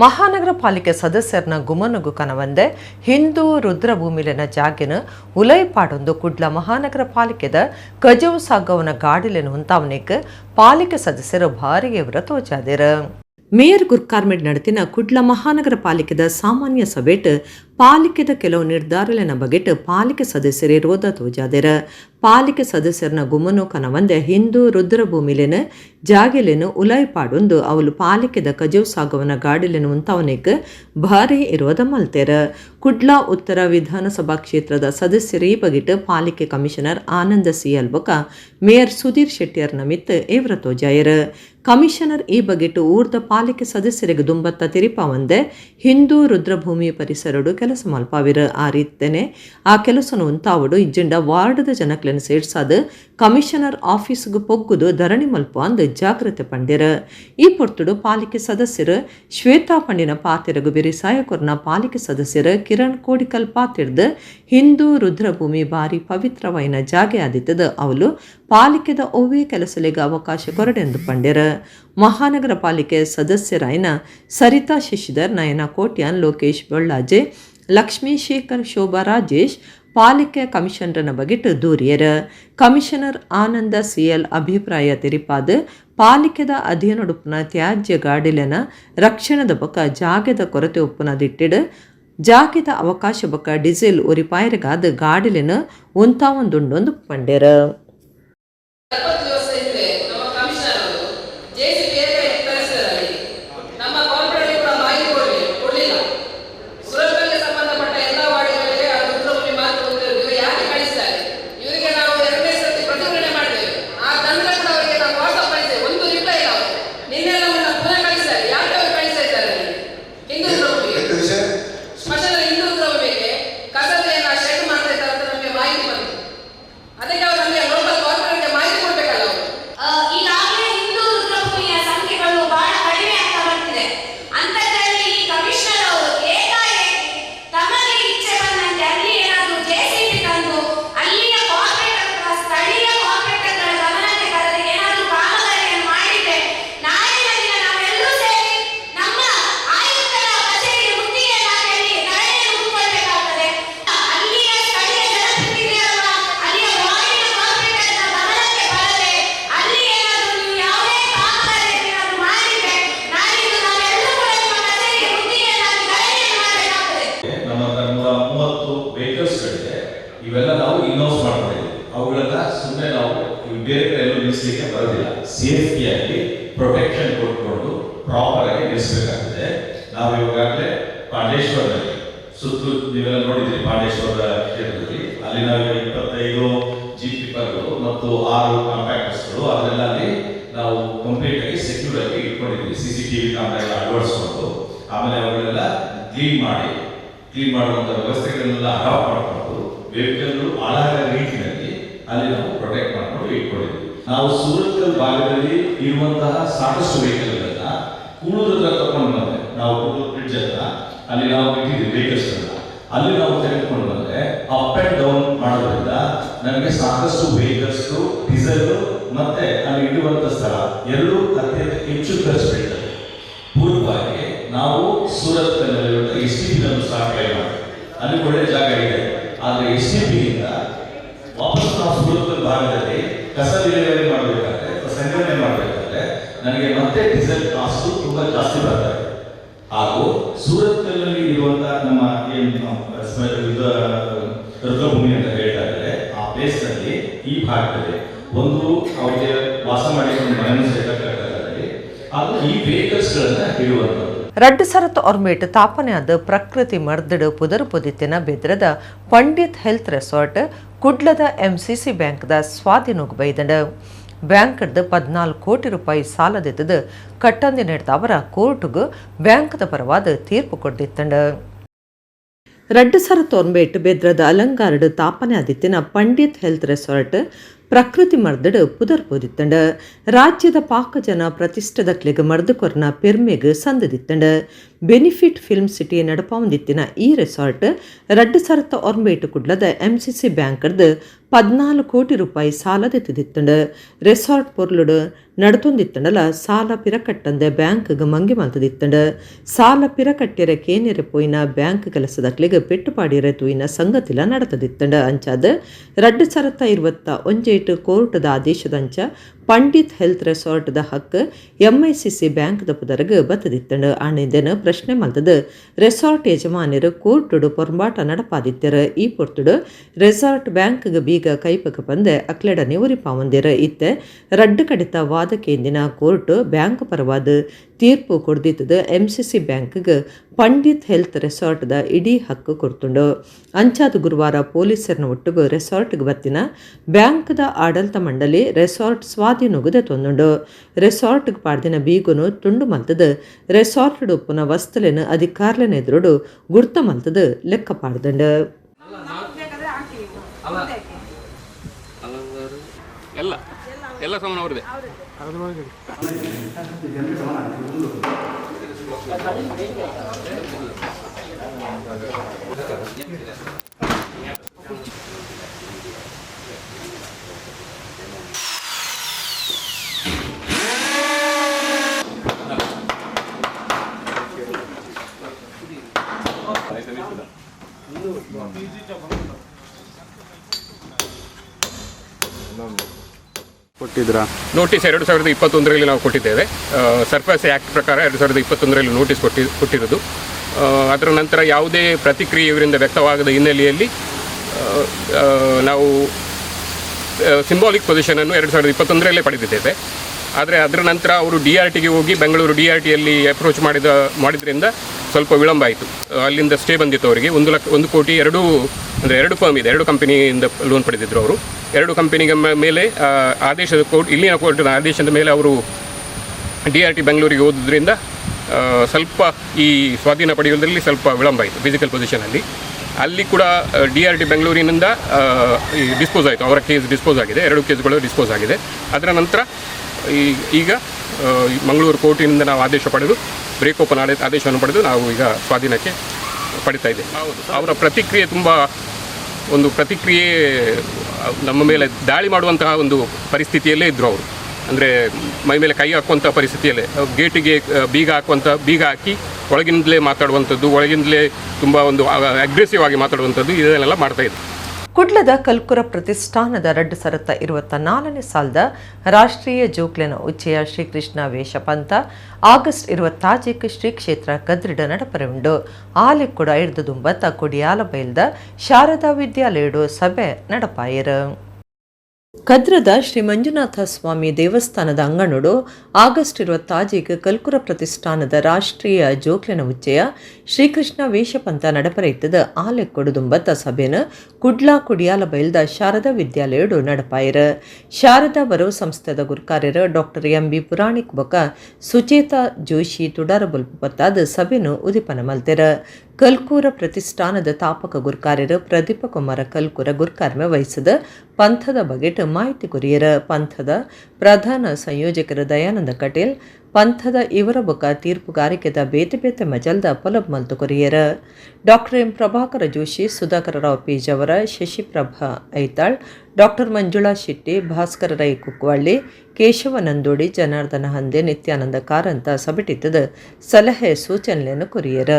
ಮಹಾನಗರ ಪಾಲಿಕೆ ಸದಸ್ಯರನ್ನ ಗುಮನಗು ಕನವಂದೆ ಹಿಂದೂ ರುದ್ರಭೂಮಿಲಿನ ಜಾಗಿನ ಉಲೈ ಪಾಡೊಂದು ಕುಡ್ಲ ಮಹಾನಗರ ಪಾಲಿಕೆದ ಕಜವು ಸಾಗವನ ಗಾಡಿಲೆನು ಹೊಂತಾವನಿಕ್ ಪಾಲಿಕೆ ಸದಸ್ಯರು ಭಾರಿಗೆ ವ್ರತೋಚಾದಿರ. ಮೇಯರ್ ಗುರ್ಕಾರ್ಮೆಡ್ ನಡತಿನ ಕುಡ್ಲ ಮಹಾನಗರ ಪಾಲಿಕೆದ ಸಾಮಾನ್ಯ ಸಭೆಟ್ ಪಾಲಿಕೆದ ಕೆಲವು ನಿರ್ಧಾರಲಿನ ಬಗೆಟ್ ಪಾಲಿಕೆ ಸದಸ್ಯರೇ ರೋಧ ತೋಜಾದೆರ ಪಾಲಿಕೆ ಸದಸ್ಯರನ ಗುಮ್ಮನೋ ಕನವಂದೆ ಹಿಂದೂ ರುದ್ರಭೂಮಿಲೆನ ಜಾಗೆಲೆನು ಉಲಾಯಿ ಪಾಡೊಂದು ಅವಳು ಪಾಲಿಕೆದ ಕಜವು ಸಾಗವನ ಗಾಡಿಲೆನು ಉಂತವನಿಕ್ ಭಾರಿ ವಿರೋಧ ಮಲ್ತೆರ ಕುಡ್ಲಾ ಉತ್ತರ ವಿಧಾನಸಭಾ ಕ್ಷೇತ್ರದ ಸದಸ್ಯರ ಈ ಬಗೆಟ್ ಪಾಲಿಕೆ ಕಮಿಷನರ್ ಆನಂದ ಸಿಎಲ್ ಬೊಕ ಮೇಯರ್ ಸುಧೀರ್ ಶೆಟ್ಟಿಯರ್ ನಮಿತ್ ಏವ್ರ ತೋಜಾಯರ ಕಮಿಷನರ್ ಈ ಬಗೆಟ್ ಊರ್ದ ಪಾಲಿಕೆ ಸದಸ್ಯರಿಗೆ ದುಂಬತ್ತ ತಿರಿಪಾವಂದೆ ಹಿಂದೂ ರುದ್ರಭೂಮಿ ಪರಿಸರಡು ಕೆಲಸ ಮಲ್ಪಾವಿರ ಆ ರೀತಿಯೇ ಆ ಕೆಲಸನು ಉಂತಾವಡು ಇಜ್ಜಂಡ ವಾರ್ಡದ ಜನಕ್ಲೆನ ಸೇರ್ಸಾದ ಕಮಿಷನರ್ ಆಫೀಸ್ಗೆ ಪೊಗ್ಗುದು ಧರಣಿ ಮಲ್ಪ ಅಂದು ಜಾಗ್ರತೆ ಪಂಡಿರ ಈ ಪೊರ್ತುಡು ಪಾಲಿಕೆ ಸದಸ್ಯರು ಶ್ವೇತಾ ಪಂಡಿನ ಪಾತಿರಗು ಬಿರಿಸಾಯಕೊರ್ನ ಪಾಲಿಕೆ ಸದಸ್ಯರು ಕಿರಣ್ ಕೋಡಿಕಲ್ ಪಾತಿರ್ದ ಹಿಂದೂ ರುದ್ರಭೂಮಿ ಬಾರಿ ಪವಿತ್ರವೈನ ಜಾಗೆ ಆದಿತ್ತದ ಅವಳು ಪಾಲಿಕೆದ ಒವ್ವೇ ಕೆಲಸಲಿಗೆ ಅವಕಾಶ ಕೊರಡೆಂದು ಪಂಡಿರ ಮಹಾನಗರ ಪಾಲಿಕೆ ಸದಸ್ಯರಾಯನ ಸರಿತಾ ಶಶಿಧರ್ ನಯನ ಕೋಟ್ಯಾನ್ ಲೋಕೇಶ್ ಬೊಳ್ಳಾಜೆ ಲಕ್ಷ್ಮೀಶೇಖರ್ ಶೋಭಾ ರಾಜೇಶ್ ಪಾಲಿಕೆ ಕಮಿಷನರ್ನ ಬಗೆಟ್ ದೂರಿಯರ ಕಮಿಷನರ್ ಆನಂದ ಸಿಎಲ್ ಅಭಿಪ್ರಾಯ ತಿರಿಪಾದ ಪಾಲಿಕೆದ ಅಧೀನಡುಪ್ಪುನ ತ್ಯಾಜ್ಯ ಗಾಡಿಲೆನ ರಕ್ಷಣದ ಬಕ ಜಾಗದ ಕೊರತೆ ಉಪ್ಪುನದಿಟ್ಟಿಡು ಜಾಗದ ಅವಕಾಶ ಬಕ ಡೀಸೆಲ್ ಒರಿಪಾಯರಿಗಾದ ಗಾಡಿಲೆನ ಒಂತಾವೊಂದುಂಡೊಂದು ಪಂಡ್ಯರ ಇವೆಲ್ಲ ನಾವು ಇನ್ವೆಸ್ಟ್ ಮಾಡ್ಕೊಂಡಿದ್ದೀವಿ. ಅವುಗಳನ್ನ ಸುಮ್ಮನೆ ನಾವು ಬೇರೆ ಕಡೆ ಎಲ್ಲೂ ನಿಲ್ಲಿಸಲಿಕ್ಕೆ ಬರೋದಿಲ್ಲ. ಸೇಫ್ಟಿಯಾಗಿ ಪ್ರೊಟೆಕ್ಷನ್ ಕೊಟ್ಕೊಂಡು ಪ್ರಾಪರ್ ಆಗಿ ನಿಲ್ಲಿಸಬೇಕಾಗುತ್ತೆ. ನಾವು ಇವಾಗಲೇ ಪಾಂಡೇಶ್ವರದಲ್ಲಿ ಸುತ್ತಲೂ ನೀವೆಲ್ಲ ನೋಡಿದ್ರಿ, ಪಾಂಡೇಶ್ವರ ಕ್ಷೇತ್ರದಲ್ಲಿ ಅಲ್ಲಿ ನಾವು 25 ಜೀಪ್ ಟಿಪ್ಪರ್ಗಳು ಮತ್ತು 6 ಕಾಂಪ್ಯಾಕ್ಟರ್ಸ್ಗಳು ಅದನ್ನೆಲ್ಲ ಅಲ್ಲಿ ನಾವು ಕಂಪ್ಲೀಟ್ ಆಗಿ ಸೆಕ್ಯೂರ್ ಆಗಿ ಇಟ್ಕೊಂಡಿದ್ವಿ. CCTV ಕ್ಯಾಮೆರಾ ಎಲ್ಲ ಅಳವಡಿಸ್ಕೊಂಡು ಆಮೇಲೆ ಅವುಗಳೆಲ್ಲ ಕ್ಲೀನ್ ಮಾಡುವಂಥ ವ್ಯವಸ್ಥೆಗಳನ್ನೆಲ್ಲ ಅಡಾಪ್ಟ್ ಮಾಡಿಕೊಂಡು ವೆಹಿಕಲ್ ಹಾಳಾಗದ ರೀತಿಯಲ್ಲಿ ಅಲ್ಲಿ ನಾವು ಪ್ರೊಟೆಕ್ಟ್ ಮಾಡ್ಕೊಂಡು ಇಟ್ಕೊಂಡಿದ್ವಿ. ನಾವು ಸೂರತ್ಕಲ್ ಭಾಗದಲ್ಲಿ ಇರುವಂತಹ ಸಾಕಷ್ಟು ವೆಹಿಕಲ್ಗಳನ್ನ ಕೂಳೂರು ಹತ್ರ ತಗೊಂಡು ಬಂದ್ರೆ, ನಾವು ಕೂಳೂರು ಬ್ರಿಡ್ಜ್ ಹತ್ರ ಅಲ್ಲಿ ನಾವು ಇಟ್ಟಿದ್ವಿ ವೆಹಿಕಲ್ಸ್ ಅಲ್ಲಿ ನಾವು ತೆಗೆದುಕೊಂಡು ಬಂದ್ರೆ ಅಪ್ ಅಂಡ್ ಡೌನ್ ಮಾಡೋದ್ರಿಂದ ನನಗೆ ಸಾಕಷ್ಟು ವೆಹಿಕಲ್ಸ್ ಡೀಸೆಲ್ ಮತ್ತೆ ಅಲ್ಲಿ ಇಡುವಂತ ಸ್ಥಳ ಎರಡೂ ಅತ್ಯಂತ ಹೆಚ್ಚು ಖರ್ಚು ಬೀಳ್ತದೆ. ಪೂರ್ವವಾಗಿ ನಾವು ಸೂರತ್ಕಲ್ನಲ್ಲಿರುವಂತಹ STP ಸಹ ಟ್ರೈ ಮಾಡಿ, ಅಲ್ಲಿ ಒಳ್ಳೆ ಜಾಗ ಇದೆ. ಆದರೆ STP ಇಂದ ವಾಪಸ್ ನಾವು ಸೂರತ್ಕಲ್ ಭಾಗದಲ್ಲಿ ಕಸ ವಿಲೇವಾರಿ ಮಾಡಬೇಕಾದ್ರೆ ಸಂಗ್ರಹಣೆ ಮಾಡಬೇಕಾದ್ರೆ ನನಗೆ ಮತ್ತೆ ಡೀಸೆಲ್ ಕಾಸ್ಟ್ ತುಂಬಾ ಜಾಸ್ತಿ ಬರ್ತದೆ. ಹಾಗೂ ಸೂರತ್ಕಲ್ನಲ್ಲಿ ಇರುವಂತಹ ನಮ್ಮ ರುದ್ರಭೂಮಿ ಅಂತ ಹೇಳ್ತಾ ಇದ್ದಾರೆ, ಆ ಪ್ಲೇಸ್ ನಲ್ಲಿ ಈ ಭಾಗದಲ್ಲಿ ಒಂದು ಅವರಿಗೆ ವಾಸ ಮಾಡಿಕೊಂಡು ಮನೆಯನ್ನು ಸೇರ್ಬೇಕಾಗ್ತದೆ. ಹಾಗೂ ಈ ವೆಹಿಕಲ್ಸ್ ಗಳನ್ನ ಇಡುವಂಥದ್ದು. ರಡ್ಡು ಸರತ್ ಒರ್ಮೇಟ್ ತಾಪನೆಯಾದ ಪ್ರಕೃತಿ ಮರ್ದಡು ಪುದರ್ ಪುದಿತ್ತಿನ ಬೆದ್ರದ ಪಂಡಿತ್ ಹೆಲ್ತ್ ರೆಸಾರ್ಟ್ ಕುಡ್ಲದ MCC ಬ್ಯಾಂಕ್ದ ಸ್ವಾಧೀನಕ್ಕೆ ಬೈದಂಡ. ಬ್ಯಾಂಕ್ದ 14 ಕೋಟಿ ರೂಪಾಯಿ ಸಾಲದೆತ್ತದ ಕಟ್ಟಂದಿ ನಡೆದ ಅವರ ಕೋರ್ಟ್ಗೂ ಬ್ಯಾಂಕ್ದ ಪರವಾದ ತೀರ್ಪು ಕೊಡ್ದಿತ್ತಂಡ. ರಡ್ಡು ಸರತ್ ಒರ್ಮೇಟ್ ಬೆದ್ರದ ಅಲಂಗಾರಡು ತಾಪನೆ ಆದಿತ್ತಿನ ಪಂಡಿತ್ ಹೆಲ್ತ್ ರೆಸಾರ್ಟ್ ಪ್ರಕೃತಿ ಮರ್ದಡು ಪುದರ್ ಪೋದಿತ್ತಂಡ. ರಾಜ್ಯದ ಪಾಕಜನ ಪ್ರತಿಷ್ಠದಕ್ಲೆಗ್ ಮರ್ದಕೊರ್ನ ಪೆರ್ಮೆಗ್ ಸಂದದಿತ್ತಂಡ. ಬೆನಿಫಿಟ್ ಫಿಲ್ಮ್ ಸಿಟಿ ನಡಪಾವಂದಿತ್ತಿನ ಈ ರೆಸಾರ್ಟ್ ರಡ್ಡು ಸರತ ಒರ್ಮೇಟ್ ಕುಡ್ಲದ MCC ಬ್ಯಾಂಕ್ದ 14 ಕೋಟಿ ರೂಪಾಯಿ ಸಾಲದೆತ್ತದಿತ್ತಂಡ. ರೆಸಾರ್ಟ್ ಪೊರ್ಲುಡು ನಡತೊಂದಿತ್ತಂಡಲ ಸಾಲ ಪಿರಕಟ್ಟಂದೆ ಬ್ಯಾಂಕ್ಗೆ ಮಂಗಿ ಮಲ್ತದಿತ್ತಂಡ. ಸಾಲ ಪಿರಕಟ್ಟಿರ ಕೇನೆರೆ ಪೋಯಿನ ಬ್ಯಾಂಕ್ ಕೆಲಸದಕ್ಲೆಗ್ ಪೆಟ್ಟುಪಾಡಿರ ತೂಯಿನ ಸಂಗತಿಲ ನಡತದಿತ್ತಂಡ. ಅಂಚಾದ ರಡ್ಡು ಸರತ 21 ಕೋರ್ಟದ ಆದೇಶದಂಚ ಪಂಡಿತ್ ಹೆಲ್ತ್ ರೆಸಾರ್ಟ್ದ ಹಕ್ಕು MICC ಬ್ಯಾಂಕ್ದ ಪುದರ್ಗ್ ಬತ್ತದಿತ್ತಂಡು ಆಣಿಂದೆನ ಪ್ರಶ್ನೆ ಮಲ್ತದ ರೆಸಾರ್ಟ್ ಯಜಮಾನರು ಕೋರ್ಟುಡು ಪೊರ್ಂಬಾಟ ನಡಪಾದಿತ್ತರ ಈ ಪೊರ್ತುಡು ರೆಸಾರ್ಟ್ ಬ್ಯಾಂಕ್ಗೆ ಬೀಗ ಕೈಪಕ ಬಂದೆ ಅಕ್ಲೆಡನೆ ಉರಿಪಾವಂದಿರ ಇತ್ತೆ ರಡ್ಡು ಕಡಿತ ವಾದಕೇಂದಿನ ಕೋರ್ಟ್ ಬ್ಯಾಂಕ್ ಪರವಾದ ತೀರ್ಪು ಕೊಡ್ದಿತ್ತದ MCC ಬ್ಯಾಂಕ್ಗೆ ಪಂಡಿತ್ ಹೆಲ್ತ್ ರೆಸಾರ್ಟ್ದ ಇಡೀ ಹಕ್ಕು ಕೊಡ್ತುಂಡು ಅಂಚಾದ ಗುರುವಾರ ಪೊಲೀಸರನ್ನ ಒಟ್ಟಿಗೆ ರೆಸಾರ್ಟ್ಗೆ ಬತ್ತಿನ ಬ್ಯಾಂಕ್ದ ಆಡಳಿತ ಮಂಡಳಿ ರೆಸಾರ್ಟ್ ಸ್ವಾಧೀನಗುದೆ ತೊಂದುಂಡು ರೆಸಾರ್ಟ್ಗೆ ಪಾಡ್ದಿನ ಬೀಗುನು ತುಂಡು ಮಲ್ತದ ರೆಸಾರ್ಟ್ ಉಪ್ಪುನ ವಸ್ತುಲೆನ ಅಧಿಕಾರ್ಲನ ಎದುರುಡು ಗುರ್ತ ಮಲ್ತದ ಲೆಕ್ಕ ಪಾಡ್ದಂಡು ಎಲ್ಲ ಸಾಮಾನು ಅವ್ರದೇ. ನೋಟಿಸ್ 2021ರಲ್ಲಿ ನಾವು ಕೊಟ್ಟಿದ್ದೇವೆ. ಸರ್ಫೇಸ್ ಆ್ಯಕ್ಟ್ ಪ್ರಕಾರ 2021ರಲ್ಲಿ ನೋಟಿಸ್ ಕೊಟ್ಟಿರೋದು. ಅದರ ನಂತರ ಯಾವುದೇ ಪ್ರತಿಕ್ರಿಯೆ ಇವರಿಂದ ವ್ಯಕ್ತವಾಗದ ಹಿನ್ನೆಲೆಯಲ್ಲಿ ನಾವು ಸಿಂಬಾಲಿಕ್ ಪೊಸಿಷನನ್ನು 2021ರಲ್ಲೇ ಪಡೆದಿದ್ದೇವೆ. ಆದರೆ ಅದರ ನಂತರ ಅವರು DRTಗೆ ಹೋಗಿ ಬೆಂಗಳೂರು DRTಯಲ್ಲಿ ಅಪ್ರೋಚ್ ಮಾಡಿದ್ರಿಂದ ಸ್ವಲ್ಪ ವಿಳಂಬ ಆಯಿತು. ಅಲ್ಲಿಂದ ಸ್ಟೇ ಬಂದಿತ್ತು ಅವರಿಗೆ. 1 ಕೋಟಿ ಎರಡು ಫರ್ಮ್ ಇದೆ, 2 ಕಂಪನಿಯಿಂದ ಲೋನ್ ಪಡೆದಿದ್ದರು ಅವರು. 2 ಕಂಪನಿಗೆ ಮೇಲೆ ಆದೇಶದ ಇಲ್ಲಿನ ಕೋರ್ಟಿನ ಆದೇಶದ ಮೇಲೆ ಅವರು DRT ಬೆಂಗಳೂರಿಗೆ ಹೋದ್ರಿಂದ ಸ್ವಲ್ಪ ಈ ಸ್ವಾಧೀನ ಪಡೆಯುವುದರಲ್ಲಿ ಸ್ವಲ್ಪ ವಿಳಂಬ ಆಯಿತು. ಫಿಸಿಕಲ್ ಪೊಸಿಷನಲ್ಲಿ ಅಲ್ಲಿ ಕೂಡ DRT ಬೆಂಗಳೂರಿನಿಂದ ಡಿಸ್ಪೋಸ್ ಆಯಿತು. ಅವರ ಕೇಸ್ ಡಿಸ್ಪೋಸ್ ಆಗಿದೆ, 2 ಕೇಸ್ಗಳು ಡಿಸ್ಪೋಸ್ ಆಗಿದೆ. ಅದರ ನಂತರ ಈಗ ಮಂಗಳೂರು ಕೋರ್ಟಿನಿಂದ ನಾವು ಆದೇಶ ಪಡೆದು ಬ್ರೇಕ್ ಓಪನ್ ಆದೇಶವನ್ನು ಪಡೆದು ನಾವು ಈಗ ಸ್ವಾಧೀನಕ್ಕೆ ಪಡಿತಾ ಇದ್ದೇವೆ. ಅವರ ಪ್ರತಿಕ್ರಿಯೆ ಪ್ರತಿಕ್ರಿಯೆ ನಮ್ಮ ಮೇಲೆ ದಾಳಿ ಮಾಡುವಂತಹ ಒಂದು ಪರಿಸ್ಥಿತಿಯಲ್ಲೇ ಇದ್ದರು ಅವರು. ಅಂದರೆ ಮೈ ಮೇಲೆ ಕೈ ಹಾಕುವಂಥ ಪರಿಸ್ಥಿತಿಯಲ್ಲೇ ಗೇಟಿಗೆ ಬೀಗ ಹಾಕಿ ಒಳಗಿಂದಲೇ ಮಾತಾಡುವಂಥದ್ದು, ಒಳಗಿಂದಲೇ ತುಂಬ ಒಂದು ಅಗ್ರೆಸಿವ್ ಆಗಿ ಮಾತಾಡುವಂಥದ್ದು ಇದನ್ನೆಲ್ಲ ಮಾಡ್ತಾಯಿದ್ರು. ಕುಡ್ಲದ ಕಲ್ಕುರ ಪ್ರತಿಷ್ಠಾನದ 2024 ಸಾಲದ ರಾಷ್ಟ್ರೀಯ ಜೋಕ್ಲೆನ ಉಚ್ಚೆಯ ಶ್ರೀಕೃಷ್ಣ ವೇಷ ಪಂಥ ಆಗಸ್ಟ್ 20 ಶ್ರೀ ಕ್ಷೇತ್ರ ಕದ್ರಿಡ ನಡಪರೆಯುಂಡು. ಆಲೆ ಕೂಡ 2009 ಕೊಡಿಯಾಲ ಬೈಲ್ದ ಶಾರದಾ ವಿದ್ಯಾಲಯಡು ಸಭೆ ನಡಪಾಯರು. ಕದ್ರದ ಶ್ರೀ ಮಂಜುನಾಥ ಸ್ವಾಮಿ ದೇವಸ್ಥಾನದ ಅಂಗಣುಡು ಆಗಸ್ಟ್ 20 ಕಲ್ಕುರ ಪ್ರತಿಷ್ಠಾನದ ರಾಷ್ಟ್ರೀಯ ಜೋಕ್ಲೆನ ಉಚ್ಚೆಯ ಶ್ರೀಕೃಷ್ಣ ವೇಷಪಂಥ ನಡಪರೆಯಿತದ ಆಲೆ ಕೊಡುದುಂಬತ್ತ ಸಭೆನ ಕುಡ್ಲಾ ಕುಡಿಯಾಲ ಬೈಲ್ದ ಶಾರದಾ ವಿದ್ಯಾಲಯಡು ನಡಪಾಯರ. ಶಾರದಾ ಬರೋ ಸಂಸ್ಥೆದ ಗುರುಕಾರ್ಯರ ಡಾಕ್ಟರ್ MB ಪುರಾಣಿಕ್ ಬೊಕ ಸುಚೇತಾ ಜೋಶಿ ತುಡಾರ ಬಲ್ಪತ್ತಾದ ಸಭೆನು ಉದಿಪನ ಮಲ್ತೆರ. ಕಲ್ಕೂರ ಪ್ರತಿಷ್ಠಾನದ ತಾಪಕ ಗುರುಕಾರ್ಯರ ಪ್ರದೀಪ ಕುಮಾರ ಕಲ್ಕೂರ ಗುರುಕಾರ್ಮೆ ವಹಿಸಿದ ಪಂಥದ ಬಗೆಟ್ ಮಾಹಿತಿ ಕೊರಿಯರ. ಪಂಥದ ಪ್ರಧಾನ ಸಂಯೋಜಕರ ದಯಾನಂದ ಕಟೇಲ್ ಪಂಥದ ಇವರ ಬೊಕ ತೀರ್ಪುಗಾರಿಕೆದ ಬೇತೆ ಮಜಲ್ದ ಪೊಲಬ್ ಮಲ್ತು ಕೊರಿಯರ. Doctor M Prabhakara Joshi, Sudhakara Rao Peejavara, Shashiprabha Aithal, doctor Manjula Shetty, Bhaskara Rai Kukvalli, Keshava Nandodi, Janardana Hande, Nityananda Karantha ಸಭೆಟಿತ್ತದ ಸಲಹೆ ಸೂಚನೆಯನ್ನು ಕೊರಿಯರ.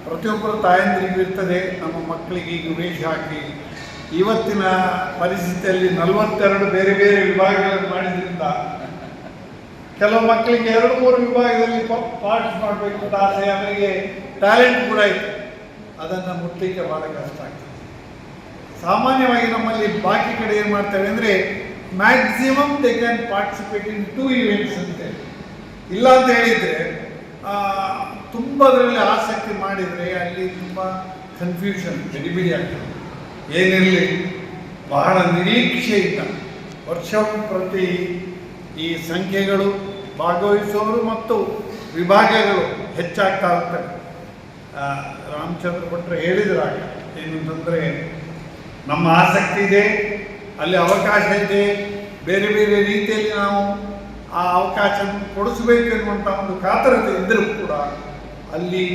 ಪ್ರತಿಯೊಬ್ಬರ ತಾಯಂದಿರಿಗೂ ಇರ್ತದೆ ನಮ್ಮ ಮಕ್ಕಳಿಗೆ ಈಗ ವೇಷ ಹಾಕಿ. ಇವತ್ತಿನ ಪರಿಸ್ಥಿತಿಯಲ್ಲಿ 42 ಬೇರೆ ಬೇರೆ ವಿಭಾಗಗಳನ್ನು ಮಾಡಿದ್ರಿಂದ ಕೆಲವು ಮಕ್ಕಳಿಗೆ 2-3 ವಿಭಾಗದಲ್ಲಿ ಪಾರ್ಟ್ಸ್ ಮಾಡಬೇಕು ಅಂತ ಆಸೆ, ಅವರಿಗೆ ಟ್ಯಾಲೆಂಟ್ ಕೂಡ ಇತ್ತು. ಅದನ್ನು ಮುಟ್ಲಿಕ್ಕೆ ಭಾಳ ಕಷ್ಟ ಆಗ್ತದೆ. ಸಾಮಾನ್ಯವಾಗಿ ನಮ್ಮಲ್ಲಿ ಬಾಕಿ ಕಡೆ ಏನು ಮಾಡ್ತೇವೆ ಅಂದರೆ maximum they can participate in 2 events ಅಂತೇಳಿ. ಇಲ್ಲ ಅಂತ ಹೇಳಿದರೆ ತುಂಬ ಅದರಲ್ಲಿ ಆಸಕ್ತಿ ಮಾಡಿದರೆ ಅಲ್ಲಿ ತುಂಬ ಕನ್ಫ್ಯೂಷನ್ ಗಡಿಬಿಡಿ ಆಗ್ತದೆ. ಏನಿರಲಿ, ಬಹಳ ನಿರೀಕ್ಷೆಯಿಂದ ವರ್ಷ ಪ್ರತಿ ಈ ಸಂಖ್ಯೆಗಳು, ಭಾಗವಹಿಸುವವರು ಮತ್ತು ವಿಭಾಗಗಳು ಹೆಚ್ಚಾಗ್ತಾ ಇರ್ತವೆ. ರಾಮಚಂದ್ರ ಭಟ್ರು ಹೇಳಿದ್ರಾಗ ಏನಂತಂದರೆ, ನಮ್ಮ ಆಸಕ್ತಿ ಇದೆ, ಅಲ್ಲಿ ಅವಕಾಶ ಇದೆ, ಬೇರೆ ಬೇರೆ ರೀತಿಯಲ್ಲಿ ನಾವು ಆ ಅವಕಾಶ ಕೊಡಿಸಬೇಕು ಎನ್ನುವಂಥ ಒಂದು ಕಾತರತೆ ಇದ್ದರೂ ಕೂಡ ಅಲ್ಲಿ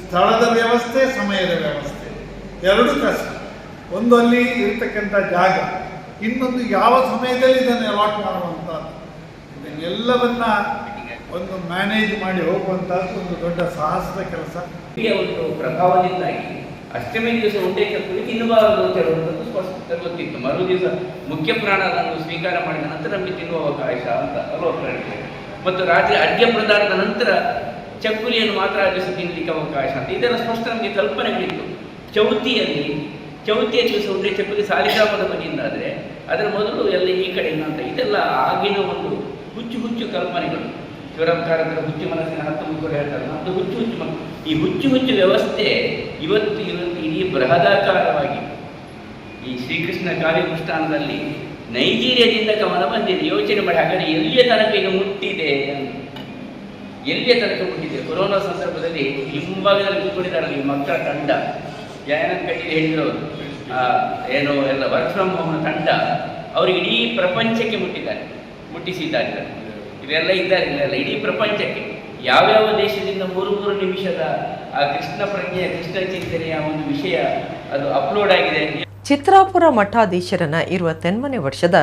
ಸ್ಥಳದ ವ್ಯವಸ್ಥೆ, ಸಮಯದ ವ್ಯವಸ್ಥೆ ಎರಡೂ ಕಷ್ಟ. ಒಂದು ಅಲ್ಲಿ ಇರತಕ್ಕಂಥ ಜಾಗ, ಇನ್ನೊಂದು ಯಾವ ಸಮಯದಲ್ಲಿ ಇದನ್ನು ಅಲಾಟ್ ಮಾಡುವಂಥದ್ದು. ಇದನ್ನೆಲ್ಲವನ್ನ ಒಂದು ಮ್ಯಾನೇಜ್ ಮಾಡಿ ಹೋಗುವಂಥದ್ದು ಒಂದು ದೊಡ್ಡ ಸಾಹಸದ ಕೆಲಸ. ಒಂದು ಪ್ರಭಾವದಿಂದಾಗಿ ಅಷ್ಟಮಿ ದಿವಸ ಉಂಡೆ ಚಪ್ಪಲಿ ತಿನ್ನಬಾರದು ಅಂತ ಹೇಳುವಂಥದ್ದು ಸ್ಪಷ್ಟ ಗೊತ್ತಿತ್ತು. ಮರು ದಿವಸ ಮುಖ್ಯ ಪ್ರಾಣವನ್ನು ಸ್ವೀಕಾರ ಮಾಡಿದ ನಂತರ ನಮಗೆ ತಿನ್ನುವ ಅವಕಾಶ ಅಂತ ಅಲೋಕರಿಗೆ, ಮತ್ತು ರಾತ್ರಿ ಅಡ್ಗೆ ಪ್ರದಾನದ ನಂತರ ಚಕ್ಕುಲಿಯನ್ನು ಮಾತ್ರ ಆ ದಿವಸ ತಿನ್ನಲಿಕ್ಕೆ ಅವಕಾಶ ಅಂತ ಇದೆಲ್ಲ ಸ್ಪಷ್ಟ ನಮಗೆ ಕಲ್ಪನೆಗಳಿತ್ತು. ಚೌತಿಯ ದಿವಸ ಉಂಡೆ ಚಕ್ಕುಲಿ ಸಾಲಿಗ್ರಾಮದ ಮನೆಯಿಂದಾದರೆ ಅದರ ಮೊದಲು ಎಲ್ಲ ಈ ಕಡೆಯಿಂದ ಅಂತ, ಇದೆಲ್ಲ ಆಗಿನ ಒಂದು ಹುಚ್ಚು ಕಲ್ಪನೆಗಳು. ಶಿವರಾಮಕಾರಕರ ಹುಚ್ಚು ಮನಸ್ಸಿನ 10 ಮುಖರು ಹೇಳ್ತಾರೆ. ಮತ್ತು ಈ ಹುಚ್ಚು ವ್ಯವಸ್ಥೆ ಇವತ್ತು ಇಡೀ ಬೃಹದಾಕಾರವಾಗಿ ಈ ಶ್ರೀಕೃಷ್ಣ ಕಾವ್ಯಾನುಷ್ಠಾನದಲ್ಲಿ ನೈಜೀರಿಯಾದಿಂದ ಗಮನ ಬಂದಿದೆ. ಯೋಚನೆ ಮಾಡಿ, ಹಾಗಾದರೆ ಎಲ್ಲಿಯ ತನಕ ಈಗ ಮುಟ್ಟಿದೆ. ಕೊರೋನಾ ಸಂದರ್ಭದಲ್ಲಿ ಹಿಂಭಾಗದಲ್ಲಿ ಕೂತ್ಕೊಂಡಿದ್ದಾರಲ್ಲ ಈ ಮಕ್ಕಳ ತಂಡ, ಜಯನಂದ ಕಟೀಲ್ ಹೇಳಿದ್ರು ಏನು ಎಲ್ಲ ವರ್ಕ್ ಫ್ರಮ್ ಹೋಮ್ ತಂಡ, ಅವರಿಗೆ ಇಡೀ ಪ್ರಪಂಚಕ್ಕೆ ಮುಟ್ಟಿಸಿದ್ದಾರೆ. ಇದೆಲ್ಲ ಇದ್ದಾರೆ ಇಡೀ ಪ್ರಪಂಚಕ್ಕೆ ಯಾವ್ಯಾವ ದೇಶದಿಂದ 3 ನಿಮಿಷದ ಆ ಕೃಷ್ಣ ಪ್ರಜ್ಞೆಯ ಕೃಷ್ಣ ಚಿಂತನೆಯ ಒಂದು ವಿಷಯ ಅದು ಅಪ್ಲೋಡ್ ಆಗಿದೆ. ಚಿತ್ರಾಪುರ ಮಠಾಧೀಶರನ 29ನೇ ವರ್ಷದ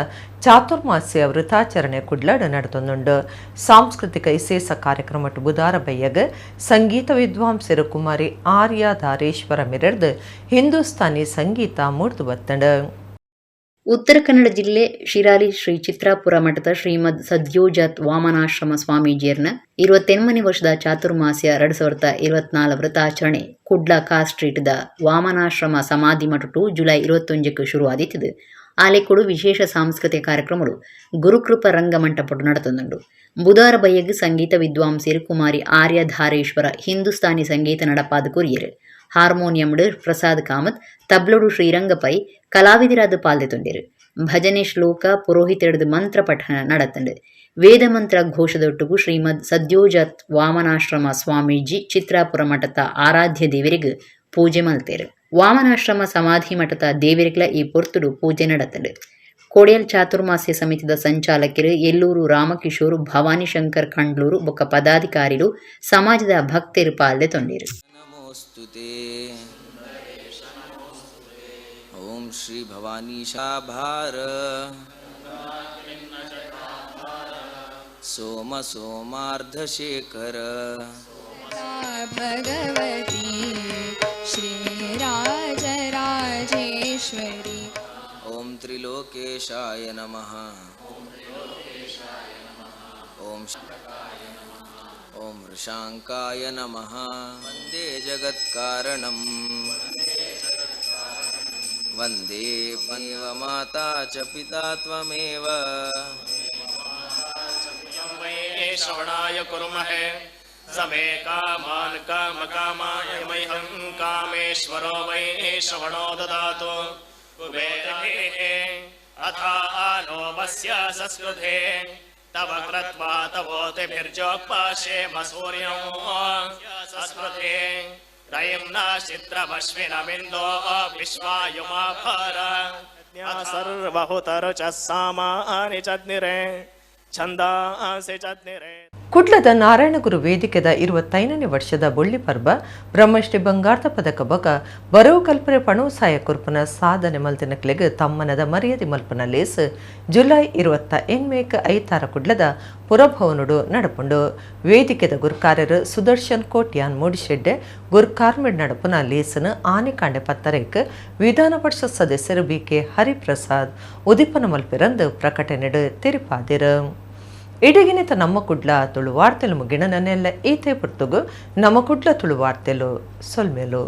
ಚಾತುರ್ಮಾಸ್ಯ ವೃತಾಚರಣೆ ಕುಡ್ಲಾಡ್ ನಡೆದೊಂದುಂಡು. ಸಾಂಸ್ಕೃತಿಕ ವಿಶೇಷ ಕಾರ್ಯಕ್ರಮ ಬುಧಾರ ಬಯ್ಯಗ ಸಂಗೀತ ವಿದ್ವಾಂಸರು ಕುಮಾರಿ ಆರ್ಯ ಧಾರೇಶ್ವರ ಮಿರಡ್ದು ಹಿಂದೂಸ್ತಾನಿ ಸಂಗೀತ ಮೂಡ್ದು ಬತ್ತಂಡು. ಉತ್ತರ ಕನ್ನಡ ಜಿಲ್ಲೆ ಶಿರಾಲಿ ಶ್ರೀ ಚಿತ್ರಾಪುರ ಮಠದ ಶ್ರೀಮದ್ ಸದ್ಯೋಜಾತ್ ವಾಮನಾಶ್ರಮ ಸ್ವಾಮೀಜಿಯರ್ನ 28ನೇ ವರ್ಷದ ಚಾತುರ್ಮಾಸ್ಯ 2024 ವೃತಾಚರಣೆ ಕುಡ್ಲ ಕಾ ಸ್ಟ್ರೀಟ್ದ ವಾಮನಾಶ್ರಮ ಸಮಾಧಿ ಮಠಟು ಜುಲೈ 21ಕ್ಕೆ ಶುರುವಾದಿತ್ತಿದ್ದು ಆಲೆಕೊಡು ವಿಶೇಷ ಸಾಂಸ್ಕೃತಿಕ ಕಾರ್ಯಕ್ರಮಗಳು ಗುರುಕೃಪ ರಂಗಮಂಟಪಟು ನಡೆತೊಂದುಂಡು. ಬುಧಾರ ಬಯ್ಯಗ್ ಸಂಗೀತ ವಿದ್ವಾಂಸರು ಕುಮಾರಿ ಆರ್ಯ ಧಾರೇಶ್ವರ ಹಿಂದೂಸ್ತಾನಿ ಸಂಗೀತ ನಡಪಾದ ಕುರಿಯರು, ಹಾರ್ಮೋನಿಯಂಡು ಪ್ರಸಾದ್ ಕಾಮತ್, ತಬ್ಲೋಡು ಶ್ರೀರಂಗಪೈ ಕಲಾವಿದರಾದ ಪಾಲ್ದೆತೊಂಡಿರು. ಭಜನೆ ಶ್ಲೋಕ ಪುರೋಹಿತರದು ಮಂತ್ರ ಪಠಣ ನಡೆತಂಡು. ವೇದ ಮಂತ್ರ ಘೋಷದೊಟ್ಟಿಗೂ ಶ್ರೀಮದ್ ಸದ್ಯೋಜಾತ್ ವಾಮನಾಶ್ರಮ ಸ್ವಾಮೀಜಿ ಚಿತ್ರಾಪುರ ಮಠದ ಆರಾಧ್ಯ ದೇವರಿಗೆ ಪೂಜೆ ಮಲ್ತೇರು. ವಾಮನಾಶ್ರಮ ಸಮಾಧಿ ಮಠದ ದೇವರಿಗಳ ಈ ಪೊರ್ತುಡು ಪೂಜೆ ನಡೆತಂಡು. ಕೋಡಿಯಲ್ ಚಾತುರ್ಮಾಸ್ಯ ಸಮಿತಿದ ಸಂಚಾಲಕರು ಎಲ್ಲೂರು ರಾಮಕಿಶೋರು, ಭವಾನಿ ಶಂಕರ್ ಖಂಡ್ಲೂರು ಬೊಕ್ಕ ಪದಾಧಿಕಾರಿಗಳು ಸಮಾಜದ ಭಕ್ತರು ಪಾಲ್ದೆತೊಂಡಿರು. ಓಂ ಶ್ರೀ ಭವಾನಿ ಶಾಭಾರ ಸೋಮ ಸೋಮಾರ್ಧಶೇಖರ ಭಗವತಿ ಶ್ರೀ ರಾಜರಾಜೇಶ್ವರಿ. ಓಂ ತ್ರಿಲೋಕೇಶಾಯ ನಮಃ. ಓಂ ಋಷಾಂಕಾಯ ನಮಃ. ವಂದೇ ಜಗತ್ಕಾರಣಂ ವಂದೇ ವಂದೇವ ಮಾತಾ ಚ ಪಿತಾ ತ್ವಮೇವ. ಶ್ರವಣಾಯ ಕುರ್ಮಹೇ ಸಮೇ ಕಾಮಾನ್ ಕಾಮಕಾಮಾಯ ಮಹ್ಯಂ ಕಾಮೇಶ್ವರೋ ವೈ ಶ್ರವಣೋ ದದಾತು. ಕುಬೇರೇ ಅಥಾನೋ ವಸ್ಯ ಸಸ್ಕೃತೆ ತವ ಕೃತ್ವಾ ತವೋತಿಭಿರ್ಜೋಕ್ಪಾಶೇಮ ಸೂರ್ಯಂ ಸಸ್ಕೃತೆ ರೈಮ್ನಾ ಚಿತ್ರಮಶ್ವಿನಮಿಂದೋ ವಿಶ್ವಾಯುಮಾಭಾರ ಸರ್ವಹುತರು ಚ ಸಾಮಾನಿ ಚದ್ನಿರೆ ಛಂದಾಸಿ ಚದ್ನಿರೆ. ಕುಡ್ಲದ ನಾರಾಯಣಗುರು ವೇದಿಕೆದ 25ನೇ ವರ್ಷದ ಬೊಳ್ಳಿ ಪರ್ಬ ಬ್ರಹ್ಮಶ್ರೀ ಬಂಗಾರದ ಪದಕ ಬೊಕ ಬರವು ಕಲ್ಪನೆ ಪಣವು ಸಾಯ ಕುರ್ಪನ ಸಾಧನೆ ಮಲ್ತಿನಕ್ಲೆಗ್ ತಮ್ಮನದ ಮರ್ಯಾದೆ ಮಲ್ಪನ ಲೇಸ್ ಜುಲೈ 28 ಐತಾರ ಕುಡ್ಲದ ಪುರಭವನುಡು ನಡಪುಂಡು. ವೇದಿಕೆದ ಗುರುಕಾರ್ಯರು ಸುದರ್ಶನ್ ಕೋಟ್ಯಾನ್ ಮೂಡಿಶೆಡ್ಡೆ ಗುರುಕಾರ್ಮಿಡ್ ನಡಪುನ ಲೇಸನು ಆನೆಕಾಂಡೆ ಪತ್ತರೈಕ್ ವಿಧಾನ ಪರಿಷತ್ ಸದಸ್ಯರು BK ಹರಿಪ್ರಸಾದ್ ಉದಿಪನ ಮಲ್ಪಿರಂದು ಪ್ರಕಟಣೆಡು ತಿರುಪಾದಿರು. ಇಡಗಿನಿತ ನಮ್ಮ ಕುಡ್ಲ ತುಳು ವಾರ್ತೆಲು ಮುಗಿಣ ನನ್ನೆಲ್ಲ ಈತೆ ಪುರ್ತುಗು ನಮ್ಮ ಕುಡ್ಲ ತುಳು ವಾರ್ತೆಲು ಸೊಲ್ಮೆಲು.